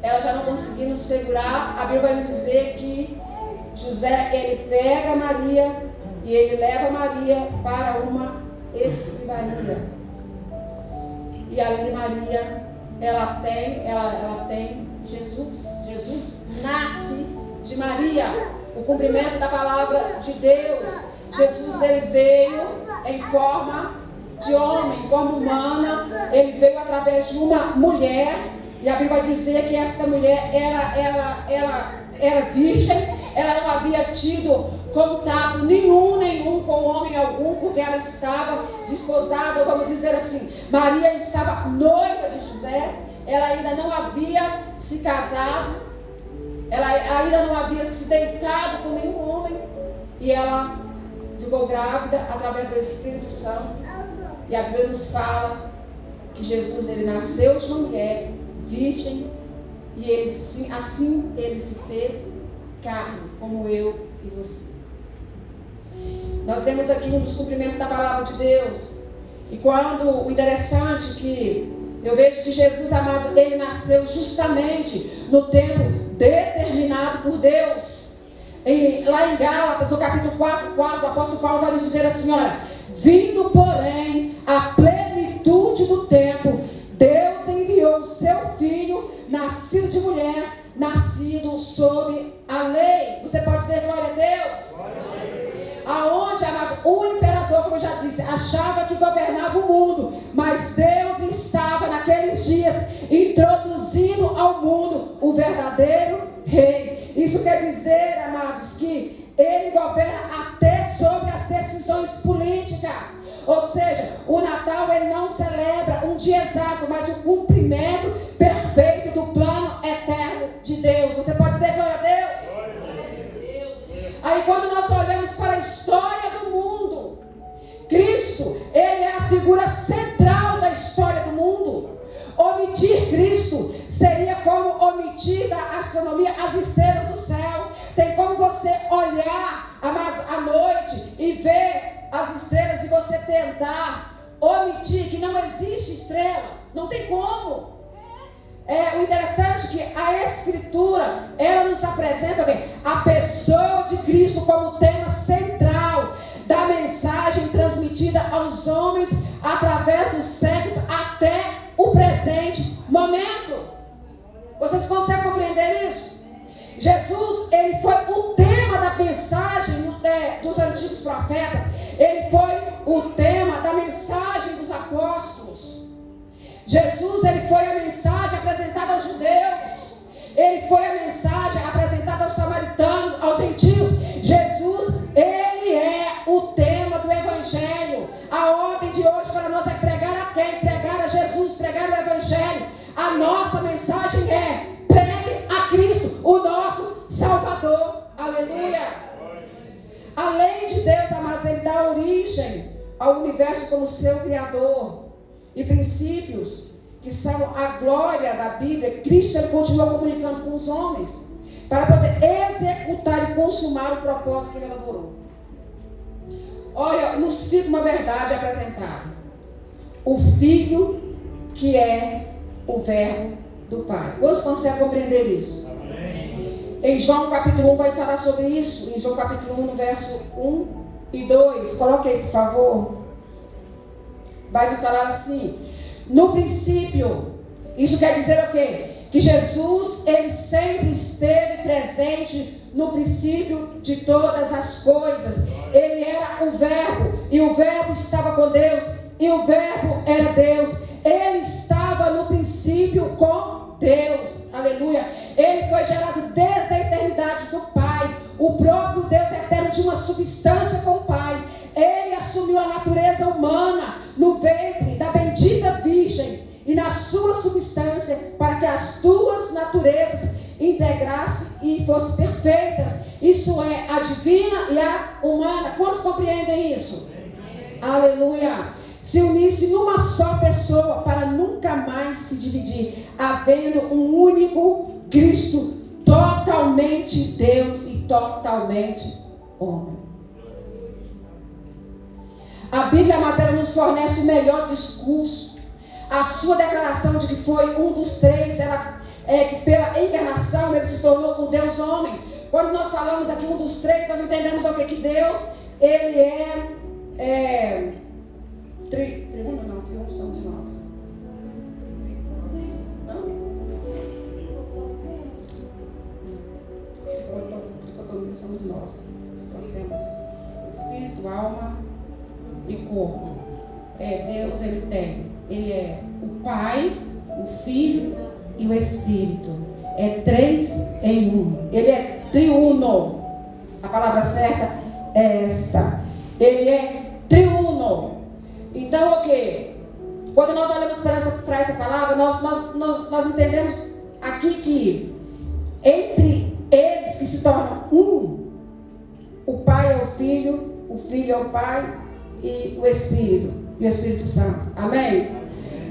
ela já não conseguindo segurar. A Bíblia vai nos dizer que José, ele pega Maria e ele leva Maria para uma escrivaria. E ali Maria, ela tem Jesus. Jesus nasce de Maria, o cumprimento da palavra de Deus. Jesus, ele veio em forma de homem, em forma humana. Ele veio através de uma mulher. E a Bíblia vai dizer que essa mulher era virgem. Ela não havia tido contato nenhum com homem algum, porque ela estava desposada, ou vamos dizer assim, Maria estava noiva de José. Ela ainda não havia se casado, ela ainda não havia se deitado com nenhum homem, e ela ficou grávida através do Espírito Santo. E a Bíblia nos fala que Jesus, ele nasceu de uma mulher virgem, e ele, assim ele se fez carne, como eu e você. Nós vemos aqui um dos cumprimentos da palavra de Deus. E quando o interessante que eu vejo que Jesus, amado, ele nasceu justamente no tempo determinado por Deus. E lá em Gálatas, no capítulo 4, o apóstolo Paulo vai nos dizer assim, olha, vindo porém a plenitude do tempo, Deus enviou o seu filho, nascido de mulher, nascido sob a lei. Você pode dizer glória a Deus? Glória a Deus. Aonde, amado, o imperador, como eu já disse, achava que governava o mundo, mas Deus estava naqueles dias introduzindo ao mundo o verdadeiro rei. Isso quer dizer, amados, que ele governa até sobre as decisões políticas. Ou seja, o Natal, ele não celebra um dia exato, mas o cumprimento perfeito do plano eterno de Deus. Você pode dizer glória a Deus? Aí quando nós olhamos para a história do mundo, Cristo, ele é a figura central da história do mundo. Omitir Cristo seria como omitir da astronomia as estrelas do céu. Tem como você olhar, amados, à noite e ver as estrelas e você tentar omitir que não existe estrela. Não tem como. O interessante é que a Escritura, ela nos apresenta a pessoa de Cristo como tema central da mensagem transmitida aos homens através dos séculos até o presente momento. Vocês conseguem compreender isso? Jesus, ele foi o tema da mensagem dos antigos profetas. Ele foi o tema da mensagem dos apóstolos. Jesus, ele foi a mensagem apresentada aos judeus. Ele foi a mensagem apresentada aos samaritanos, aos gentios. Jesus, ele é o tema do Evangelho. A ordem de hoje para nós é pregar a quem? Pregar a Jesus, pregar o Evangelho. A nossa mensagem é: pregue a Cristo, o nosso Salvador. Aleluia. Além de Deus, amados, ele dá origem ao universo como seu Criador. E princípios que são a glória da Bíblia, Cristo ele continua comunicando com os homens para poder executar e consumar o propósito que ele elaborou. Olha, nos fica uma verdade apresentada: o Filho que é o Verbo do Pai. Quantos conseguem compreender isso? Amém. Em João capítulo 1 vai falar sobre isso. Em João capítulo 1, no verso 1 e 2. Coloque aí, por favor. Vai nos falar assim: no princípio. Isso quer dizer o quê? Que Jesus, ele sempre esteve presente no princípio de todas as coisas. Ele era o Verbo, e o Verbo estava com Deus, e o Verbo era Deus. Ele estava no princípio com Deus. Aleluia. Ele foi gerado desde a eternidade do Pai. O próprio Deus eterno de uma substância com o Pai. Ele assumiu a natureza humana no ventre da bendita Virgem e na sua substância, para que as duas naturezas integrassem e fossem perfeitas. Isso é a divina e a humana. Quantos compreendem isso? Aleluia. Se unisse numa só pessoa para nunca mais se dividir, havendo um único Cristo, totalmente Deus e totalmente homem. A Bíblia, amados, ela nos fornece o melhor discurso. A sua declaração de que foi um dos três, que pela encarnação ele se tornou o Deus homem. Quando nós falamos aqui um dos três, nós entendemos o que? Que Deus, ele é triuno, não, triuno somos nós. Tricotomia somos nós. Nós temos espírito, alma e corpo. Deus, ele é o Pai, o Filho e o Espírito. É três em um. Ele é triuno. A palavra certa é esta. Ele é triuno. Então, ok. Quando nós olhamos para essa palavra, nós entendemos aqui que entre eles que se tornam um, o Pai é o Filho é o Pai e o Espírito Santo. Amém?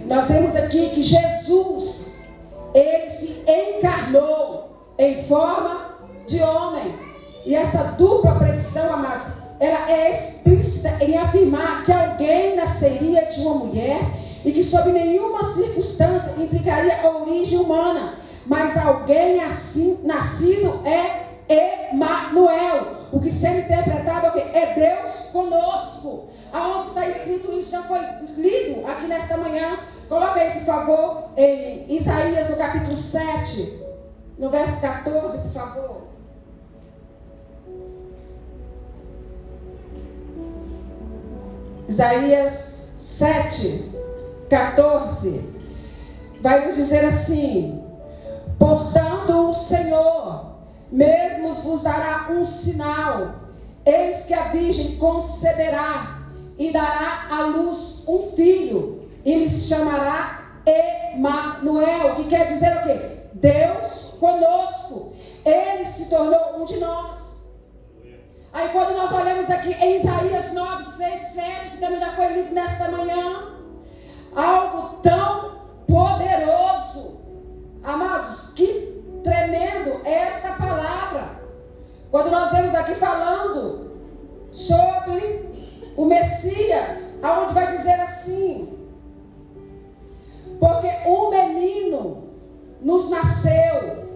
Nós vemos aqui que Jesus, ele se encarnou em forma de homem. E essa dupla predição, amados, ela é explícita em afirmar que alguém nasceria de uma mulher e que sob nenhuma circunstância implicaria a origem humana, mas alguém assim nascido é Emanuel. O que sendo interpretado é o quê? É Deus conosco. Aonde está escrito isso? Já foi lido aqui nesta manhã. Coloca aí, por favor, em Isaías, no capítulo 7, no verso 14, por favor. Isaías 7, 14. Vai nos dizer assim: portanto, o Senhor mesmo vos dará um sinal. Eis que a Virgem conceberá e dará à luz um filho, e lhe chamará Emanuel, que quer dizer o quê? Deus conosco. Ele se tornou um de nós. Aí quando nós olhamos aqui em Isaías 9, 6, 7, que também já foi lido nesta manhã, algo tão poderoso, amados, que tremendo é esta palavra. Quando nós vemos aqui falando sobre o Messias, aonde vai dizer assim: porque um menino nos nasceu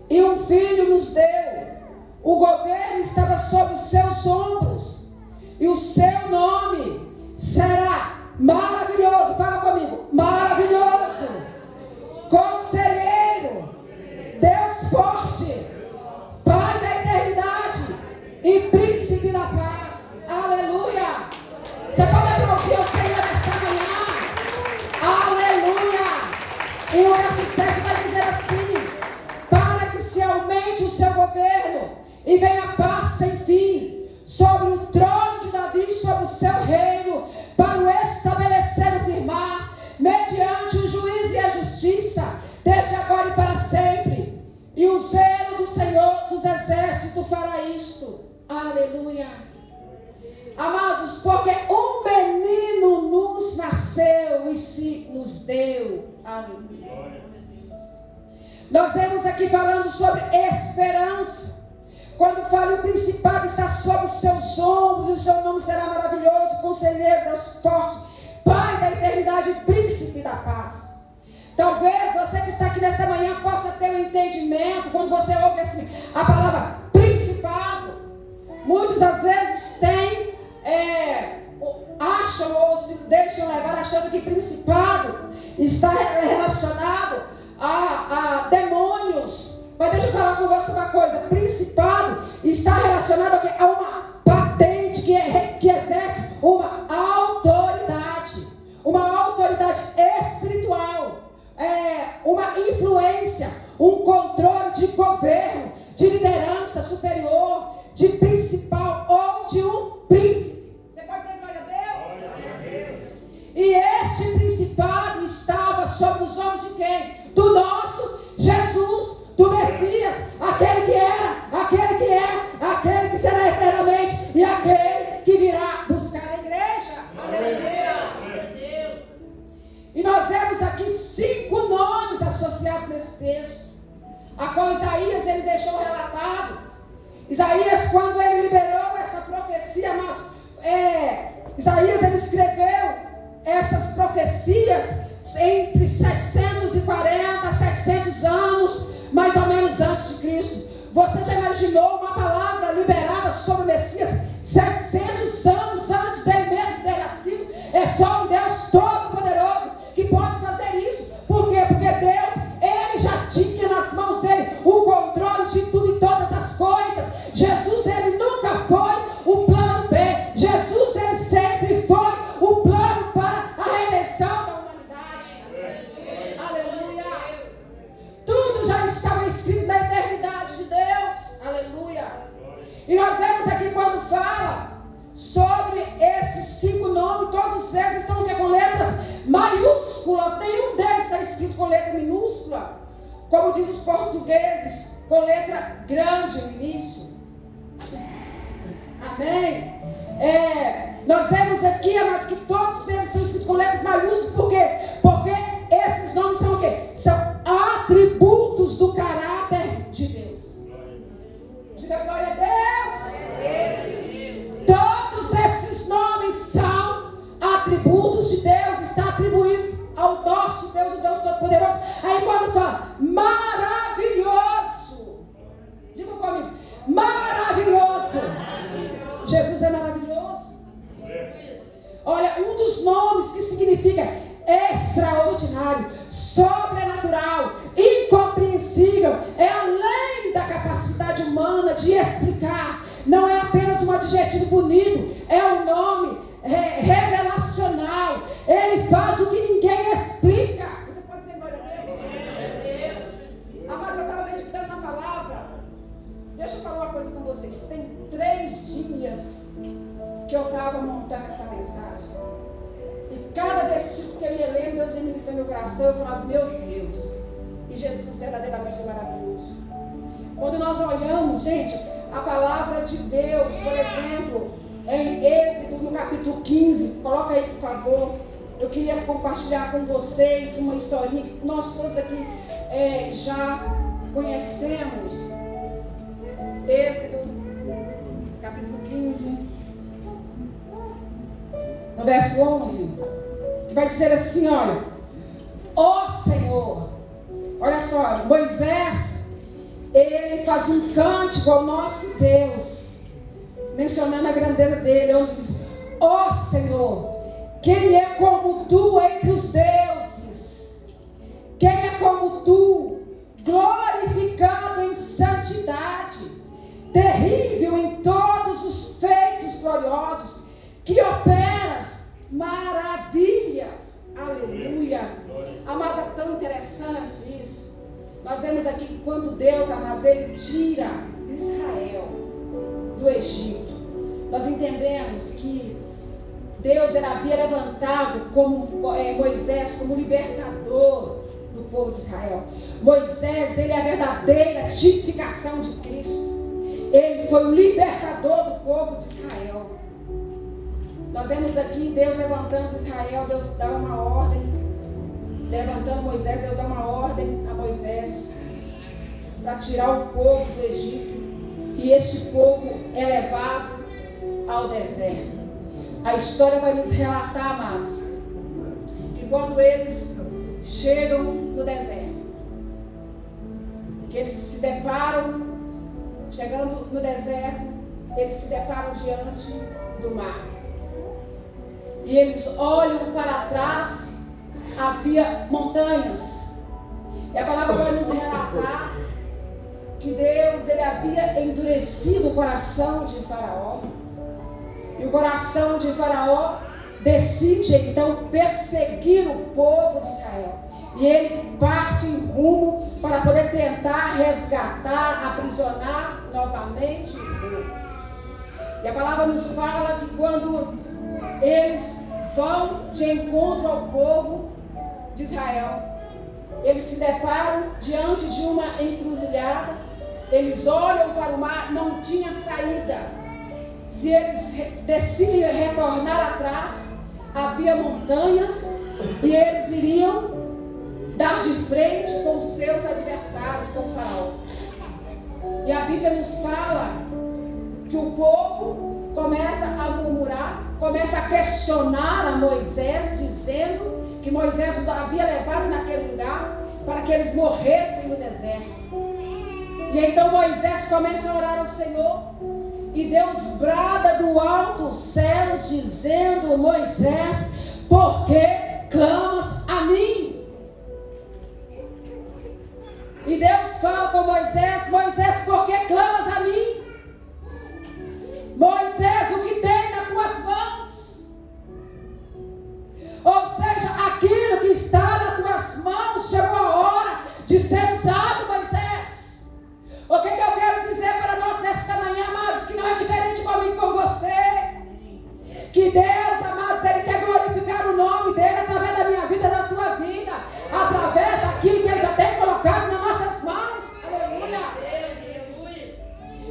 e um filho nos deu, o governo estava sobre os seus ombros, e o seu nome será maravilhoso. Fala comigo: maravilhoso, conselheiro, Deus forte, Pai da eternidade e príncipe da paz. Aleluia. Você pode aplaudir o Senhor nesta manhã? Aleluia. E o verso 7 vai dizer assim: para que se aumente o seu governo e venha a paz sem fim sobre o trono de Davi e sobre o seu reino, para o estabelecer e firmar, mediante o juízo e a justiça, desde agora e para sempre. E o zelo do Senhor dos exércitos fará isto. Aleluia. Amados, porque um menino nos nasceu e se nos deu. Aleluia. Nós vemos aqui falando sobre esperança. Quando fala, o principado está sobre os seus ombros, e o seu nome será maravilhoso, conselheiro, Deus forte, Pai da eternidade, príncipe da paz. Talvez você que está aqui nesta manhã possa ter um entendimento, quando você ouve assim, a palavra principado. Muitos às vezes têm, acham ou se deixam levar achando que principado está relacionado a demônios. Mas deixa eu falar com você uma coisa: principado está relacionado a uma patente que exerce uma autoridade espiritual, uma influência, um controle de governo, de liderança superior, de principal ou de um príncipe. Você pode dizer glória a Deus? Glória a Deus. E este principado estava sobre os ombros de quem? Do nosso Jesus, do Messias, aquele que era, aquele que é, aquele que será eternamente e aquele que virá buscar a igreja. Aleluia. E nós vemos aqui 5 nomes associados nesse texto, a qual Isaías ele deixou relatado. Isaías, quando ele liberou essa profecia, amados, Isaías ele escreveu essas profecias entre 740 a 700 anos, mais ou menos antes de Cristo. Você já imaginou uma palavra liberada sobre o Messias 700 anos antes dele mesmo ter nascido? É só um Deus todo-poderoso que pode fazer isso. Por quê? Porque Deus, ele já tinha nas mãos dele o controle de tudo e todas as coisas. Jesus, ele nunca foi o plano B. Jesus, ele sempre foi o plano para a redenção da humanidade. Aleluia. Tudo já estava escrito na eternidade de Deus. Aleluia. E nós vemos aqui quando fala sobre esses 5 nomes, todos eles estão com letras maiúsculas. Nenhum deles está escrito com letra minúscula, como diz os portugueses, com letra grande no início. Amém? Nós vemos aqui, amados, que todos eles estão escritos com letras maiúsculas. Por quê? Porque esses nomes são o quê? São atributos do caráter de Deus. Diga glória a Deus. Todos esses nomes são atributos de Deus, estão atribuídos ao nosso Deus, o Deus Todo-Poderoso. Aí quando fala maravilhoso, diga comigo, maravilhoso. Jesus é maravilhoso. Olha, um dos nomes que significa extraordinário, sobrenatural, incompreensível, é além da capacidade humana de explicar. Não é apenas um adjetivo bonito, é um nome revelacional. Ele faz o que ninguém explica. Você pode dizer glória a Deus? Amado, eu estava meditando na palavra. Deixa eu falar uma coisa com vocês. Tem 3 dias que eu estava montando essa mensagem. E cada versículo que eu ia lendo, Deus ia ministrar meu coração. Eu falava, meu Deus. E Jesus verdadeiramente é maravilhoso. Quando nós olhamos, gente, a palavra de Deus, por exemplo, em Êxodo, no capítulo 15, coloca aí, por favor. Eu queria compartilhar com vocês uma historinha que nós todos aqui já conhecemos. Êxodo, capítulo 15, no verso 11, que vai dizer assim, olha: ó Senhor, olha só, Moisés, ele faz um cântico ao nosso Deus, mencionando a grandeza dele, onde diz: ó Senhor, quem é como tu entre os deuses? Quem é como tu, glorificado em santidade, terrível em todos os feitos gloriosos, que operas maravilhas. Aleluia. Amados, é tão interessante Nós vemos aqui que quando Deus, amados, ele tira Israel do Egito, nós entendemos que Deus havia levantado Moisés como libertador do povo de Israel. Moisés, ele é a verdadeira tipificação de Cristo. Ele foi o libertador do povo de Israel. Nós vemos aqui Deus levantando Israel, Deus dá uma ordem. Levantando Moisés, Deus dá uma ordem a Moisés para tirar o povo do Egito. E este povo é levado ao deserto. A história vai nos relatar, amados, que quando eles chegam no deserto, que eles se deparam, chegando no deserto, eles se deparam diante do mar. E eles olham para trás, havia montanhas. E a palavra vai nos relatar que Deus, ele havia endurecido o coração de Faraó. E o coração de Faraó decide então perseguir o povo de Israel. E ele parte em rumo para poder tentar resgatar, aprisionar novamente o povo. E a palavra nos fala que quando eles vão de encontro ao povo de Israel, eles se deparam diante de uma encruzilhada, eles olham para o mar, não tinha saída. Se eles decidem retornar atrás, havia montanhas e eles iriam dar de frente com os seus adversários, com o Faraó. E a Bíblia nos fala que o povo começa a murmurar, começa a questionar a Moisés, dizendo que Moisés os havia levado naquele lugar para que eles morressem no deserto. E então Moisés começa a orar ao Senhor. E Deus brada do alto os céus, dizendo: Moisés, por que clamas a mim? E Deus fala com Moisés: Moisés, por que clamas a mim? Moisés, o que tem nas tuas mãos? Ou seja, aquilo que está nas tuas mãos, chegou a hora de ser usado, Moisés. O que eu quero dizer para nós nesta manhã, amados, que não é diferente comigo, com você. Que Deus, amados, Ele quer glorificar o nome dEle através da minha vida, da tua vida, através daquilo que Ele já tem colocado nas nossas mãos. Aleluia.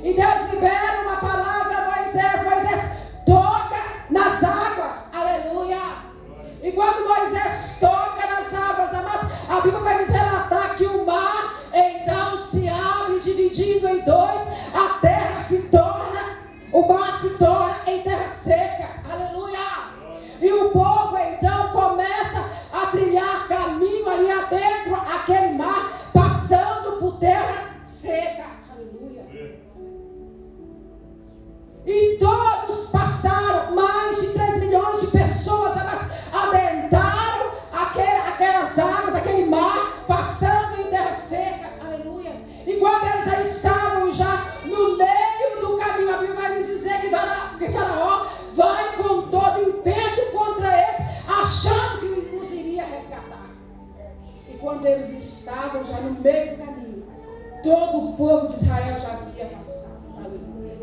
E Deus libera uma palavra a Moisés. Moisés toca nas águas. Aleluia. E quando Moisés toca nas águas, amados, a Bíblia vai nos relatar que o mar então se abre, dividindo em dois, a terra se torna, o mar se torna em terra seca. Aleluia. E o povo então começa a trilhar caminho ali adentro, aquele mar, passando por terra seca. Aleluia. E todos passaram, mais de 3 milhões de pessoas adentraram aquelas águas, aquele mar, passando em terra seca. Aleluia. E quando eles já estavam no meio do caminho, a Bíblia vai nos dizer que Faraó vai com todo impeto contra eles, achando que os iria resgatar. E quando eles estavam já no meio do caminho, todo o povo de Israel já havia passado. Aleluia.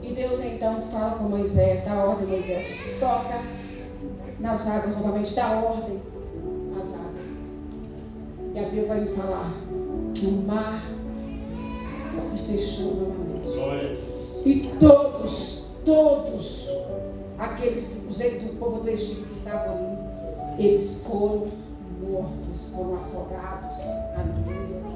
E Deus então fala com Moisés, dá ordem a Moisés, toca nas águas novamente, dá ordem às águas. E a Bíblia vai nos falar que o mar se fechou novamente. E todos aqueles do povo do Egito que estavam ali, eles foram mortos, foram afogados. Aleluia.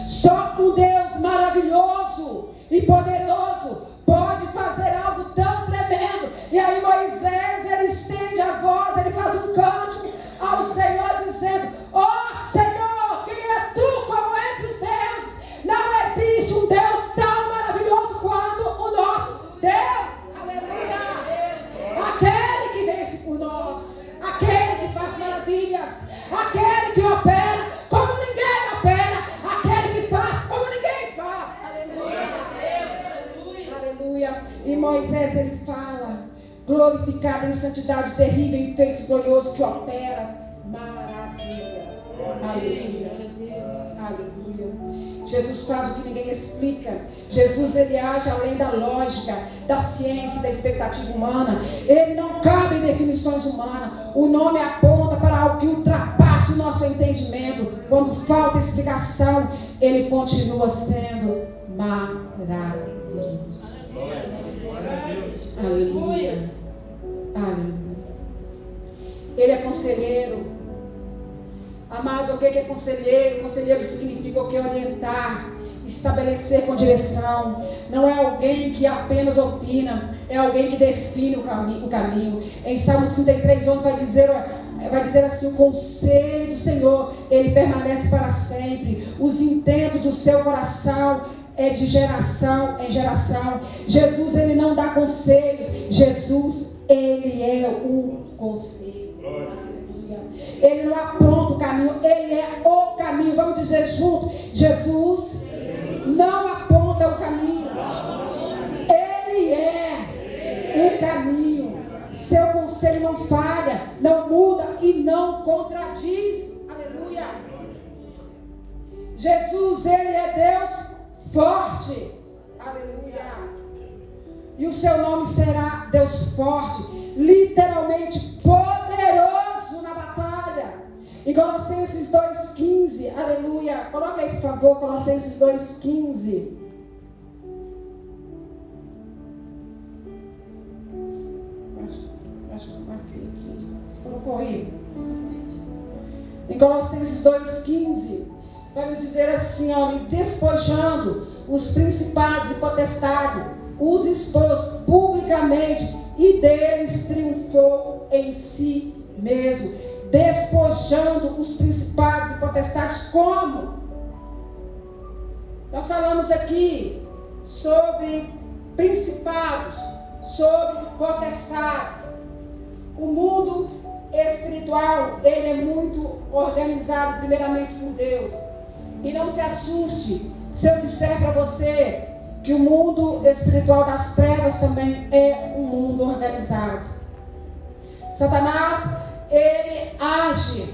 Só um Deus maravilhoso e poderoso pode fazer algo tão tremendo. E aí Moisés, ele estende a voz, ele faz um cântico ao Senhor, dizendo: ó Senhor, quem é tu como entre os deuses? Não existe um Deus tão maravilhoso quanto o nosso Deus. Aleluia. Aquele que vence por nós, aquele que faz maravilhas, aquele que opera como ninguém opera, aquele que faz como ninguém faz. Aleluia. Aleluia. E Moisés, ele fala: glorificado em santidade, terrível em feitos gloriosos, que opera maravilhas. Aleluia. Aleluia. Jesus faz o que ninguém explica. Jesus, ele age além da lógica, da ciência, da expectativa humana. Ele não cabe em definições humanas. O nome aponta para algo que ultrapassa o nosso entendimento. Quando falta explicação, ele continua sendo maravilhoso. Aleluia. Aleluia. Ele é conselheiro. Amado, o que é conselheiro? Conselheiro significa o que? Orientar, estabelecer com direção. Não é alguém que apenas opina, é alguém que define o caminho. Em Salmos 33:11 vai dizer assim: o conselho do Senhor, ele permanece para sempre. Os intentos do seu coração é de geração em geração. Jesus, ele não dá conselhos. Jesus, ele é o conselho. Ele não apronta o caminho, ele é o caminho. Vamos dizer junto: Jesus não aponta o caminho, ele é o caminho. Seu conselho não falha, não muda e não contradiz. Aleluia. Jesus, ele é Deus forte. Aleluia. E o seu nome será Deus forte, literalmente poderoso na batalha. Em Colossenses 2:15, aleluia. Coloca aí, por favor, Colossenses 2:15. Acho que eu marquei aqui. Colocou aí. Em Colossenses 2:15, vai nos dizer assim: olha, despojando os principados e potestades, os expôs publicamente e deles triunfou em si mesmo. Despojando os principados e potestades. Como? Nós falamos aqui sobre principados, sobre potestades. O mundo espiritual, ele é muito organizado primeiramente por Deus. E não se assuste se eu disser para você que o mundo espiritual das trevas também é um mundo organizado. Satanás, ele age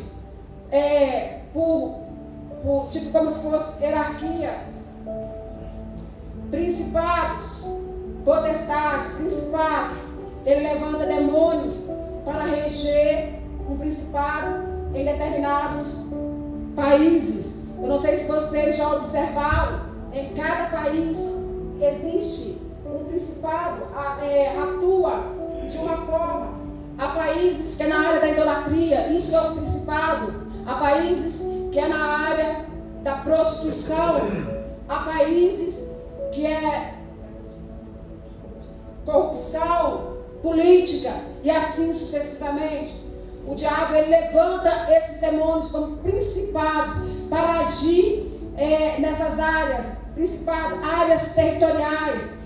tipo como se fossem hierarquias. Principados, potestade, principado. Ele levanta demônios para reger um principado em determinados países. Eu não sei se vocês já observaram, em cada país existe um principado, atua de uma forma. Há países que é na área da idolatria, isso é um principado. Há países que é na área da prostituição. Há países que é corrupção política e assim sucessivamente. O diabo, ele levanta esses demônios como principados para agir nessas áreas, principados, áreas territoriais,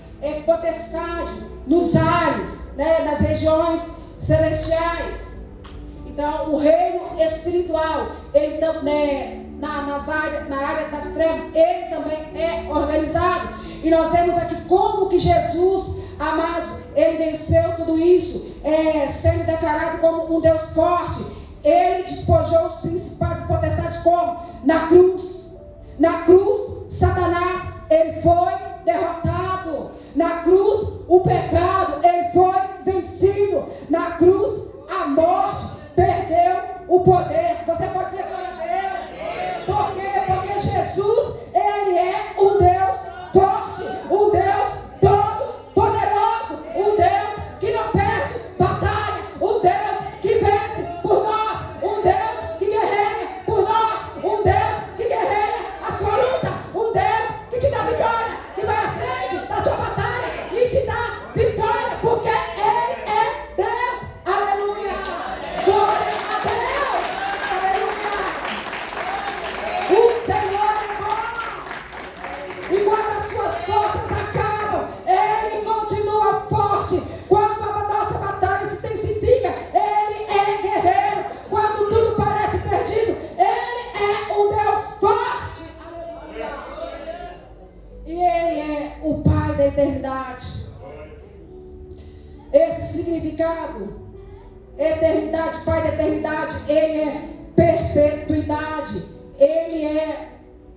potestade nos ares, nas regiões celestiais. Então, o reino espiritual, ele também, na área das trevas, ele também é organizado. E nós vemos aqui como que Jesus, amados, ele venceu tudo isso, sendo declarado como um Deus forte. Ele despojou os principados e potestades como? Na cruz. Na cruz, Satanás, ele foi derrotado. Na cruz, o pecado, ele foi vencido. Na cruz, a morte perdeu o poder. Você pode dizer glória a Deus? Por quê? Porque Jesus, ele é um Deus forte, um Deus todo-poderoso, um Deus que não perde batalha, um Deus que vence por nós, um Deus que guerreia por nós, um Deus que guerreia a sua luta, um Deus que te dá vitória, que vai à frente da sua batalha e te dá vitória, porque ele é Deus. Aleluia! Glória a Deus! Aleluia! O Senhor é bom. E quando as suas forças acabam, ele continua forte. Quando a nossa batalha se intensifica, ele é guerreiro. Quando tudo parece perdido, ele é um Deus forte. Aleluia! E ele é o Pai da eternidade. Esse significado, eternidade, Pai da eternidade, ele é perpetuidade. Ele é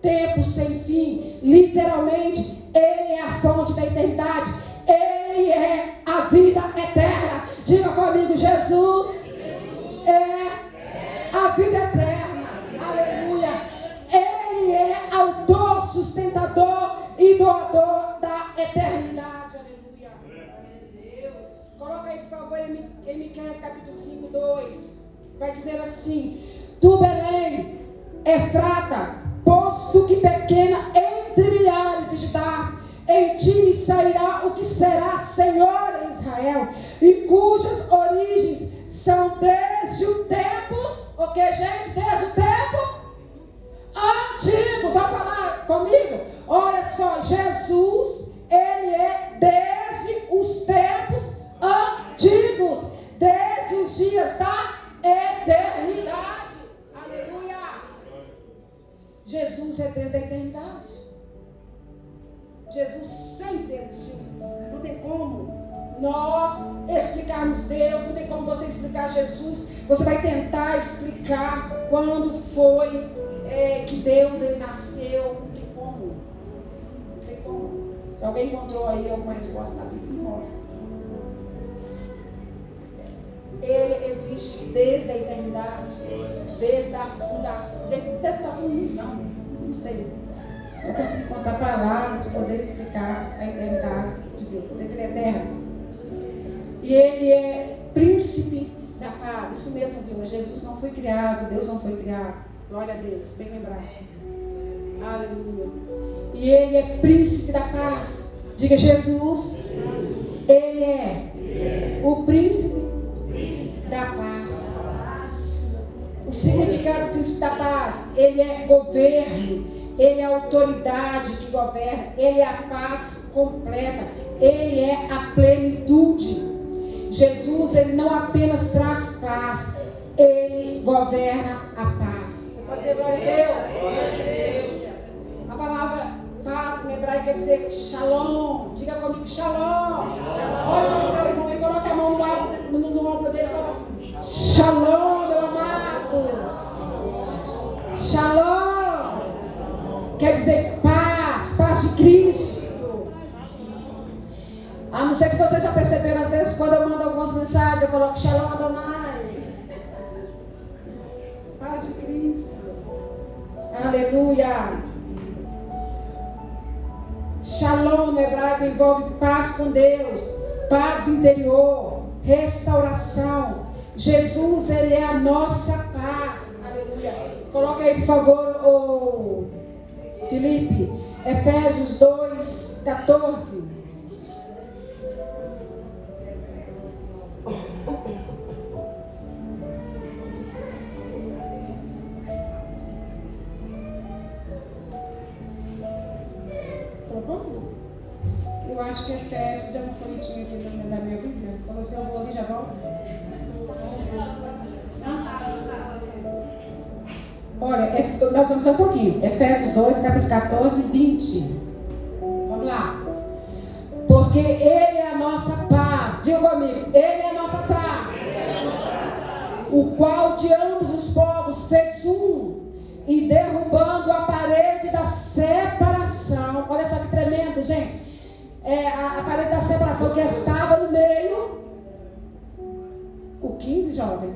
tempo sem fim. Literalmente, Ele é a fonte da eternidade. Ele é a vida eterna. Diga comigo, Jesus é a vida eterna. Aleluia. Ele é autor, sustentador e doador da eternidade. Aleluia. Coloca aí, por favor, em Miqueias capítulo 5, 2. Vai dizer assim: Tu, Belém, Efrata, posto que pequena entre milhares de Judá, em ti me sairá o que será Senhor em Israel, e cujas origens são desde o tempos, o que, gente? Desde o tempo antigos. Vamos falar comigo? Olha só, Jesus, Ele é desde os tempos antigos, desde os dias da eternidade. Aleluia. Jesus é desde a eternidade. Jesus sempre existiu. Não tem como nós explicarmos Deus, não tem como você explicar Jesus. Você vai tentar explicar quando foi que Deus ele nasceu. Não tem como. Não tem como. Se alguém encontrou aí alguma resposta na Bíblia, mostra. Ele existe desde a eternidade, desde a fundação. Gente, não deve estar assim, não sei. Não consigo encontrar palavras para poder explicar a eternidade de Deus. Ele é eterno. E Ele é príncipe da paz. Isso mesmo, viu? Jesus não foi criado, Deus não foi criado. Glória a Deus, bem lembrado. Aleluia. E Ele é príncipe da paz. Diga, Jesus, Ele é o príncipe da paz. O significado do príncipe da paz: Ele é governo, Ele é autoridade que governa, Ele é a paz completa, Ele é a plenitude. Jesus, Ele não apenas traz paz, Ele governa a paz. Você pode dizer glória a Deus? A palavra paz em hebraico quer dizer shalom. Diga comigo, shalom. Olha para o meu irmão e coloca a mão no ombro dele e fala assim: shalom, meu amado. Shalom quer dizer paz, paz de Cristo. Não sei se vocês já perceberam, às vezes quando eu mando algumas mensagens eu coloco shalom Adonai, paz de Cristo. Aleluia. Shalom no hebraico envolve paz com Deus, paz interior, restauração. Jesus, Ele é a nossa paz. Aleluia. Coloca aí, por favor, Felipe, Efésios 2, 14. Eu acho que Efésios deu uma corridinha aqui na minha Bíblia. Falou assim: eu vou ali, já volto. Olha, nós vamos dar um pouquinho. Efésios 2, capítulo 14 e 20. Vamos lá. Porque Ele é a nossa paz. Diga comigo: Ele é a nossa paz. O qual de ambos os povos fez um, e derrubando a parede da separação. Olha só que tremendo, gente. A parede da separação que estava no meio. O 15, jovem.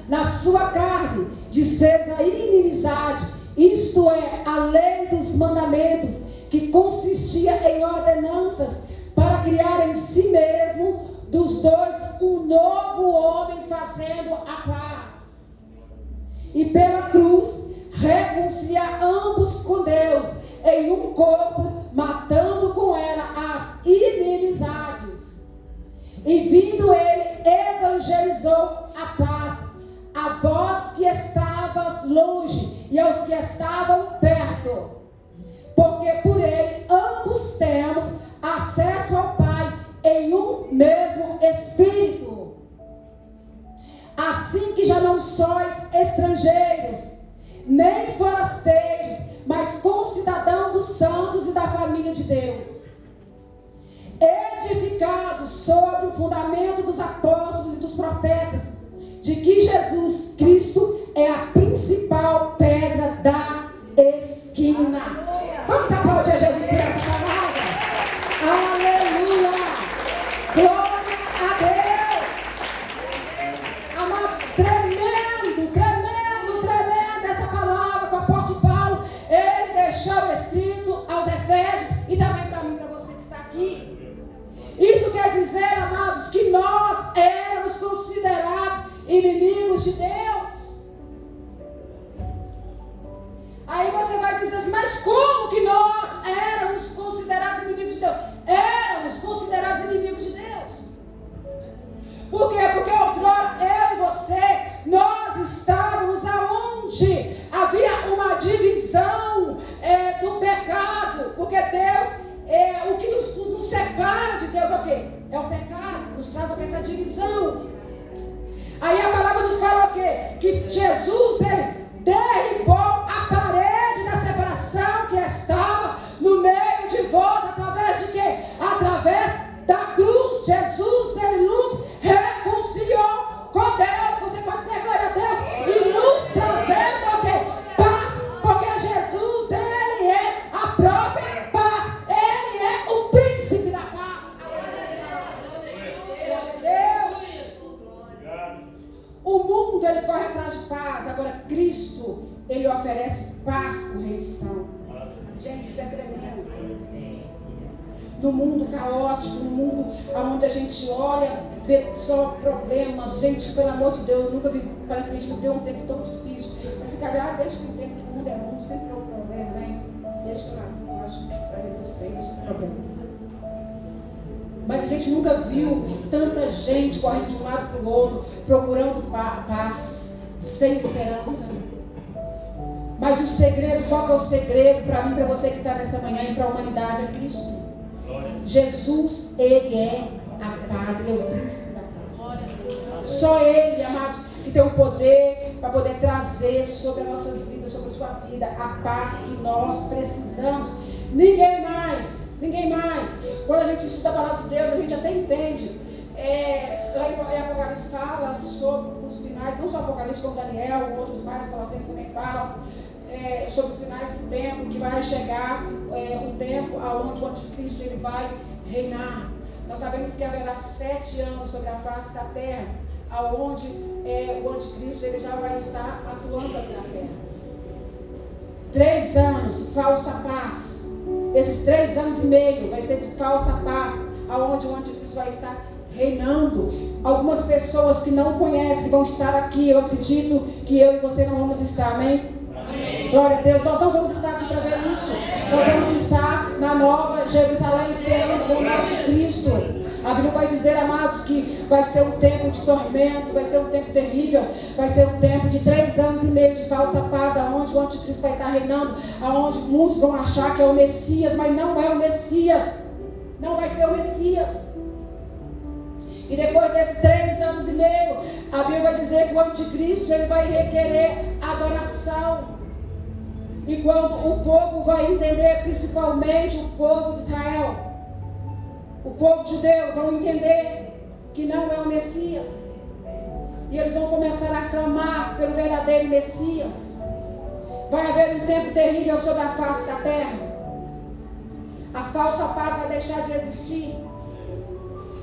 Na sua carne, desfez a inimizade, isto é, a lei dos mandamentos, que consistia em ordenanças, para criar em si mesmo dos dois um novo homem, fazendo a paz. E pela cruz, reconciliar ambos com Deus, em um corpo, matando com ela as inimizades. E vindo Ele, evangelizou a paz a vós que estavas longe e aos que estavam perto, porque por Ele ambos temos acesso ao Pai em um mesmo Espírito. Assim que já não sois estrangeiros, nem forasteiros, mas concidadãos dos santos e da família de Deus, edificados sobre o fundamento dos apóstolos e dos profetas, de que Jesus Cristo é a principal pedra da esquina. vai dizer, amados, que nós éramos considerados inimigos de Deus. Aí você vai dizer assim, mas como que nós éramos considerados inimigos de Deus? Éramos considerados inimigos de Deus. Por quê? Porque outrora eu e você, nós estávamos aonde havia uma divisão do pecado. Porque Deus, o que nos separa de Deus é o quê? É o pecado, nos traz essa divisão. Aí a palavra nos fala o quê? Que Jesus, ele derribou a parede da separação que estava no meio de vós, através de quê? Através da cruz. Jesus, ele nos reconciliou com Deus. Você pode dizer glória a Deus. E nos trazendo o quê? Paz. Porque Jesus, ele é a própria paz. Ele é o príncipe da paz. Deus. O mundo, ele corre atrás de paz. Agora, Cristo, ele oferece paz por remissão. Gente, isso é tremendo. No mundo caótico, no mundo onde a gente olha, vê só problemas. Gente, pelo amor de Deus, eu nunca vi, parece que a gente não vê um tempo tão difícil. Mas se calhar, desde que o tempo que o mundo é mundo, sempre é um problema, né? Desde que eu nasci, eu acho que para Jesus fez esse problema. Mas a gente nunca viu tanta gente correndo de um lado para o outro, procurando paz, sem esperança. Mas o segredo, qual que é o segredo para mim, para você que está nessa manhã e para a humanidade? É Cristo. Jesus, ele é a paz, ele é o príncipe da paz. Só ele, amados, que tem o poder para poder trazer sobre as nossas vidas, sobre a sua vida, a paz que nós precisamos. Ninguém mais, ninguém mais. Quando a gente estuda a palavra de Deus, a gente até entende. Lá em Apocalipse fala sobre os finais, não só Apocalipse, como Daniel, outros mais, Colossenses também falam. Sobre os finais do tempo, que vai chegar o tempo onde o anticristo ele vai reinar. Nós sabemos que haverá 7 anos sobre a face da terra, onde o anticristo ele já vai estar atuando aqui na terra. 3 anos, falsa paz. Esses 3 anos e meio vai ser de falsa paz, onde o anticristo vai estar reinando. Algumas pessoas que não conhecem vão estar aqui. Eu acredito que eu e você não vamos estar, amém? Glória a Deus, nós não vamos estar aqui para ver isso. Nós vamos estar na nova Jerusalém, sendo com o nosso Cristo. A Bíblia vai dizer, amados, que vai ser um tempo de tormento, vai ser um tempo terrível, vai ser um tempo de 3 anos e meio de falsa paz, aonde o anticristo vai estar reinando, aonde muitos vão achar que é o Messias, mas não é o Messias. Não vai ser o Messias. E depois desses 3 anos e meio, a Bíblia vai dizer que o anticristo ele vai requerer adoração. E quando o povo vai entender, principalmente o povo de Israel, o povo judeu, vão entender que não é o Messias. E eles vão começar a clamar pelo verdadeiro Messias. Vai haver um tempo terrível sobre a face da terra. A falsa paz vai deixar de existir.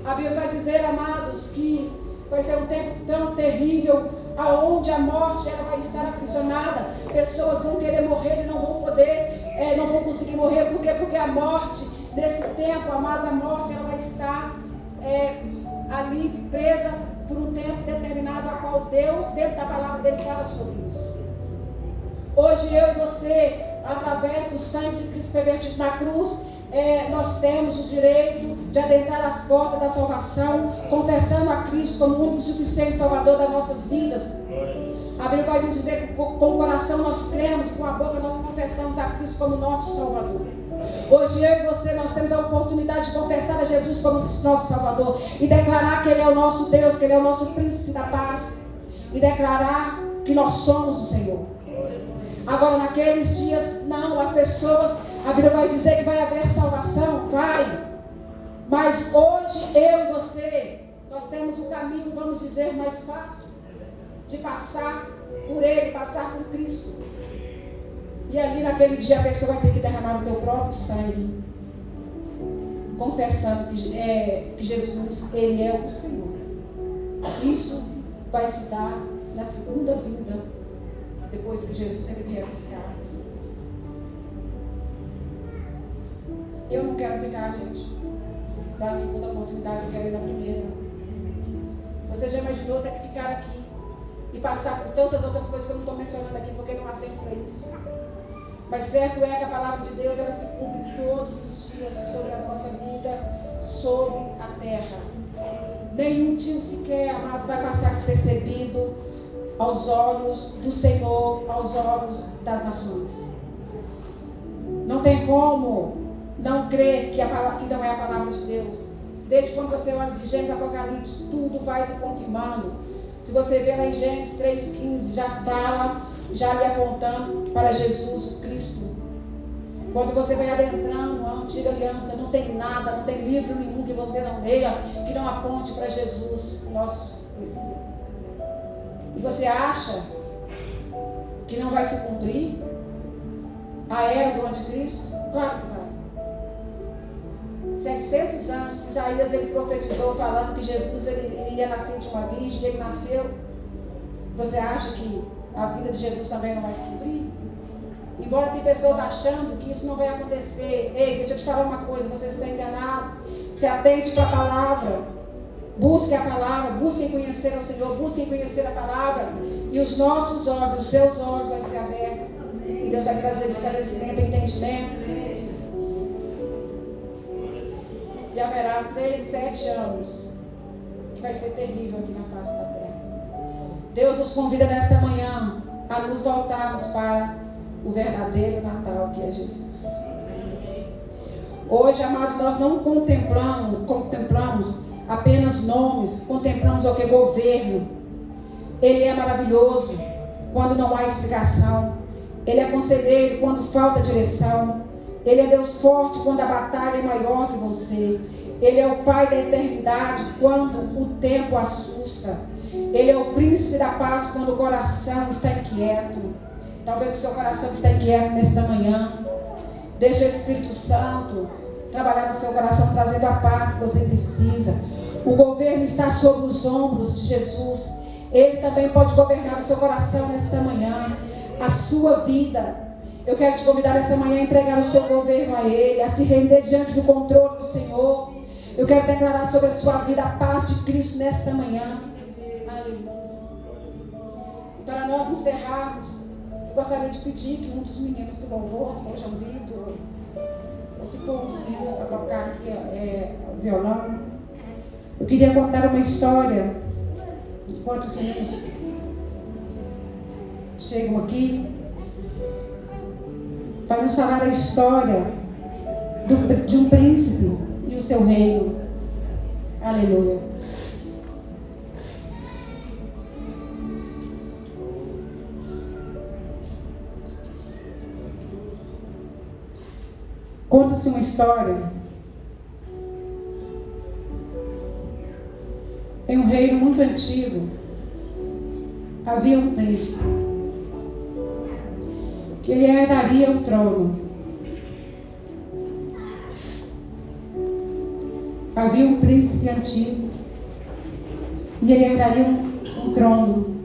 A Bíblia vai dizer, amados, que vai ser um tempo tão terrível, aonde a morte ela vai estar aprisionada. Pessoas vão querer morrer e não vão poder, não vão conseguir morrer. Por quê? Porque a morte, nesse tempo, amados, a morte ela vai estar ali presa por um tempo determinado, a qual Deus, dentro da palavra dele, fala sobre isso. Hoje eu e você, através do sangue de Cristo vertido na cruz, nós temos o direito de adentrar as portas da salvação, confessando a Cristo como o único suficiente Salvador das nossas vidas. A Bíblia vai nos dizer que com o coração nós cremos, com a boca nós confessamos a Cristo como nosso Salvador. Hoje eu e você, nós temos a oportunidade de confessar a Jesus como nosso Salvador e declarar que Ele é o nosso Deus, que Ele é o nosso príncipe da paz, e declarar que nós somos do Senhor. Agora, naqueles dias, não, as pessoas, a Bíblia vai dizer que vai haver salvação, vai. Mas hoje, eu e você, nós temos o caminho, vamos dizer, mais fácil de passar por Ele, passar por Cristo. E ali naquele dia a pessoa vai ter que derramar o teu próprio sangue, confessando que Jesus, Ele é o Senhor. Isso vai se dar na segunda vinda, depois que Jesus ele vier buscar. Eu não quero ficar, gente. da segunda oportunidade, eu quero ir na primeira. Você já imaginou ter que ficar aqui e passar por tantas outras coisas que eu não estou mencionando aqui, porque não há tempo para isso. Mas certo é que a palavra de Deus, ela se cumpre todos os dias sobre a nossa vida, sobre a terra. Nenhum tio sequer, amado, vai passar despercebido aos olhos do Senhor, aos olhos das nações. Não tem como não crer que não é a palavra de Deus. Desde quando você olha de Gênesis a Apocalipse, tudo vai se confirmando. Se você vê lá em Gênesis 3,15, já fala, já lhe apontando para Jesus o Cristo. Quando você vai adentrando a antiga aliança, não tem nada, não tem livro nenhum que você não leia, que não aponte para Jesus, o nosso Messias. E você acha que não vai se cumprir a era do anticristo? Claro que vai. 700 anos, Isaías ele profetizou falando que Jesus ele iria nascer de uma virgem, ele nasceu. Você acha que a vida de Jesus também não vai se cumprir? Embora tem pessoas achando que isso não vai acontecer. Ei, deixa eu te falar uma coisa, você está enganado. Se atente para a palavra. Busque a palavra, busquem conhecer o Senhor, busquem conhecer a palavra. E os nossos olhos, os seus olhos vai ser abertos. E Deus vai trazer esclarecimento, entendimento. E haverá 3, 7 anos que vai ser terrível aqui na face da terra. Deus nos convida nesta manhã a nos voltarmos para o verdadeiro Natal, que é Jesus. Hoje, amados, nós não contemplamos apenas nomes, contemplamos o que? Governo. Ele é maravilhoso quando não há explicação. Ele é conselheiro quando falta direção. Ele é Deus forte quando a batalha é maior que você. Ele é o Pai da eternidade quando o tempo assusta. Ele é o príncipe da paz quando o coração está inquieto. Talvez o seu coração está inquieto nesta manhã. Deixe o Espírito Santo trabalhar no seu coração, trazendo a paz que você precisa. O governo está sobre os ombros de Jesus. Ele também pode governar o seu coração nesta manhã. A sua vida. Eu quero te convidar nessa manhã a entregar o seu governo a Ele, a se render diante do controle do Senhor. Eu quero declarar sobre a sua vida a paz de Cristo nesta manhã. Aleluia. E para nós encerrarmos, eu gostaria de pedir que um dos meninos do louvor, se for João Vitor, ou se for um dos meninos para tocar aqui o violão, eu queria contar uma história, enquanto os meninos chegam aqui, para nos falar a história de um príncipe e o seu reino. Aleluia. Conta-se uma história em um reino muito antigo. Havia um príncipe que ele herdaria o trono. Havia um príncipe antigo e ele herdaria um trono.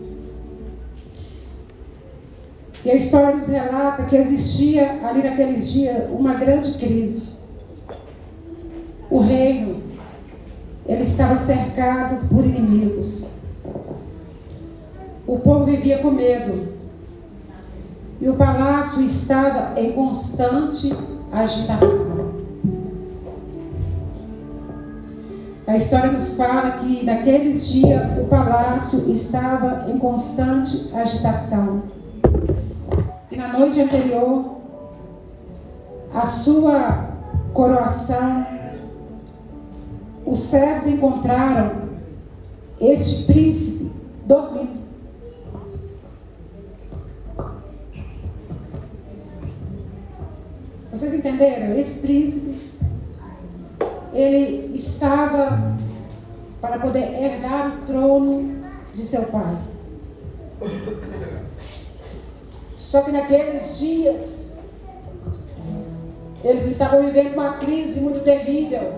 E a história nos relata que existia ali naqueles dias uma grande crise. O reino, ele estava cercado por inimigos. O povo vivia com medo. E o palácio estava em constante agitação. A história nos fala que naqueles dias o palácio estava em constante agitação. E na noite anterior, a sua coroação, os servos encontraram este príncipe dormindo. Vocês entenderam? Esse príncipe, ele estava para poder herdar o trono de seu pai. Só que naqueles dias, eles estavam vivendo uma crise muito terrível.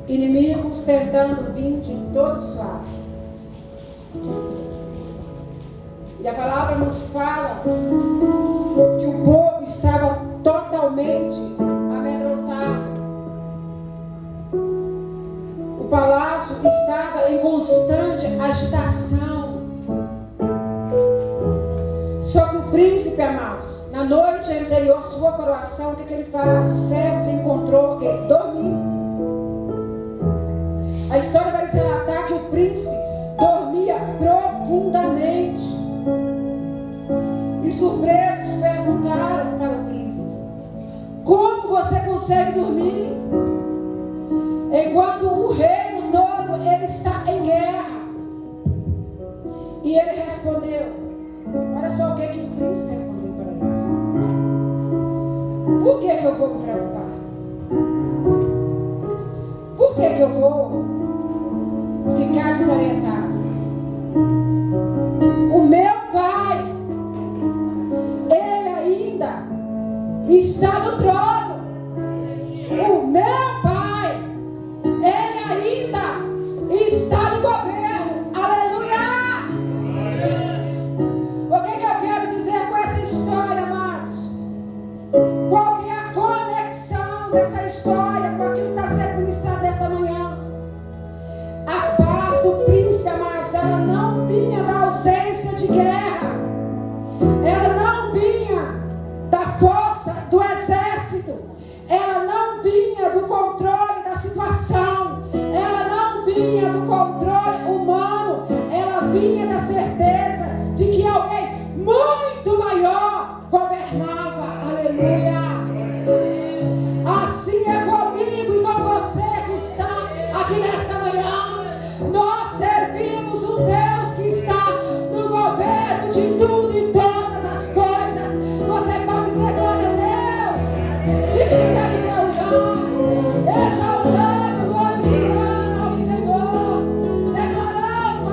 Inimigos tentando vir de todos os lados. E a palavra nos fala que o povo estava totalmente amedrontado. noite anterior, sua coroação, o que ele faz? O servo encontrou o quê? Dormindo. A história vai relatar que o príncipe dormia profundamente. E surpresos perguntaram para o príncipe: como você consegue dormir enquanto o reino todo ele está em guerra? E ele respondeu, olha só o que o príncipe respondeu para eles: por que eu vou me preocupar? Por que eu vou ficar desorientado? O meu pai, ele ainda está no trono. O meu pai, ele ainda está no governo. Aleluia! O que eu quero dizer com essa história, amados? Qual que é a conexão dessa história com aquilo que está sendo ministrado nesta manhã? A paz do príncipe, amados, ela não vinha da ausência de guerra. Ela não vinha da força do exército. Ela não vinha do controle da situação. Ela não vinha do controle humano. Ela vinha da certeza de que alguém muito maior governava. Aleluia! Assim é comigo e com você que está aqui nesta manhã. Nós servimos um Deus que está no governo de tudo e todas as coisas. Você pode dizer glória a Deus. Fique em pé no meu lugar, exaltando, glorificando ao Senhor, declarando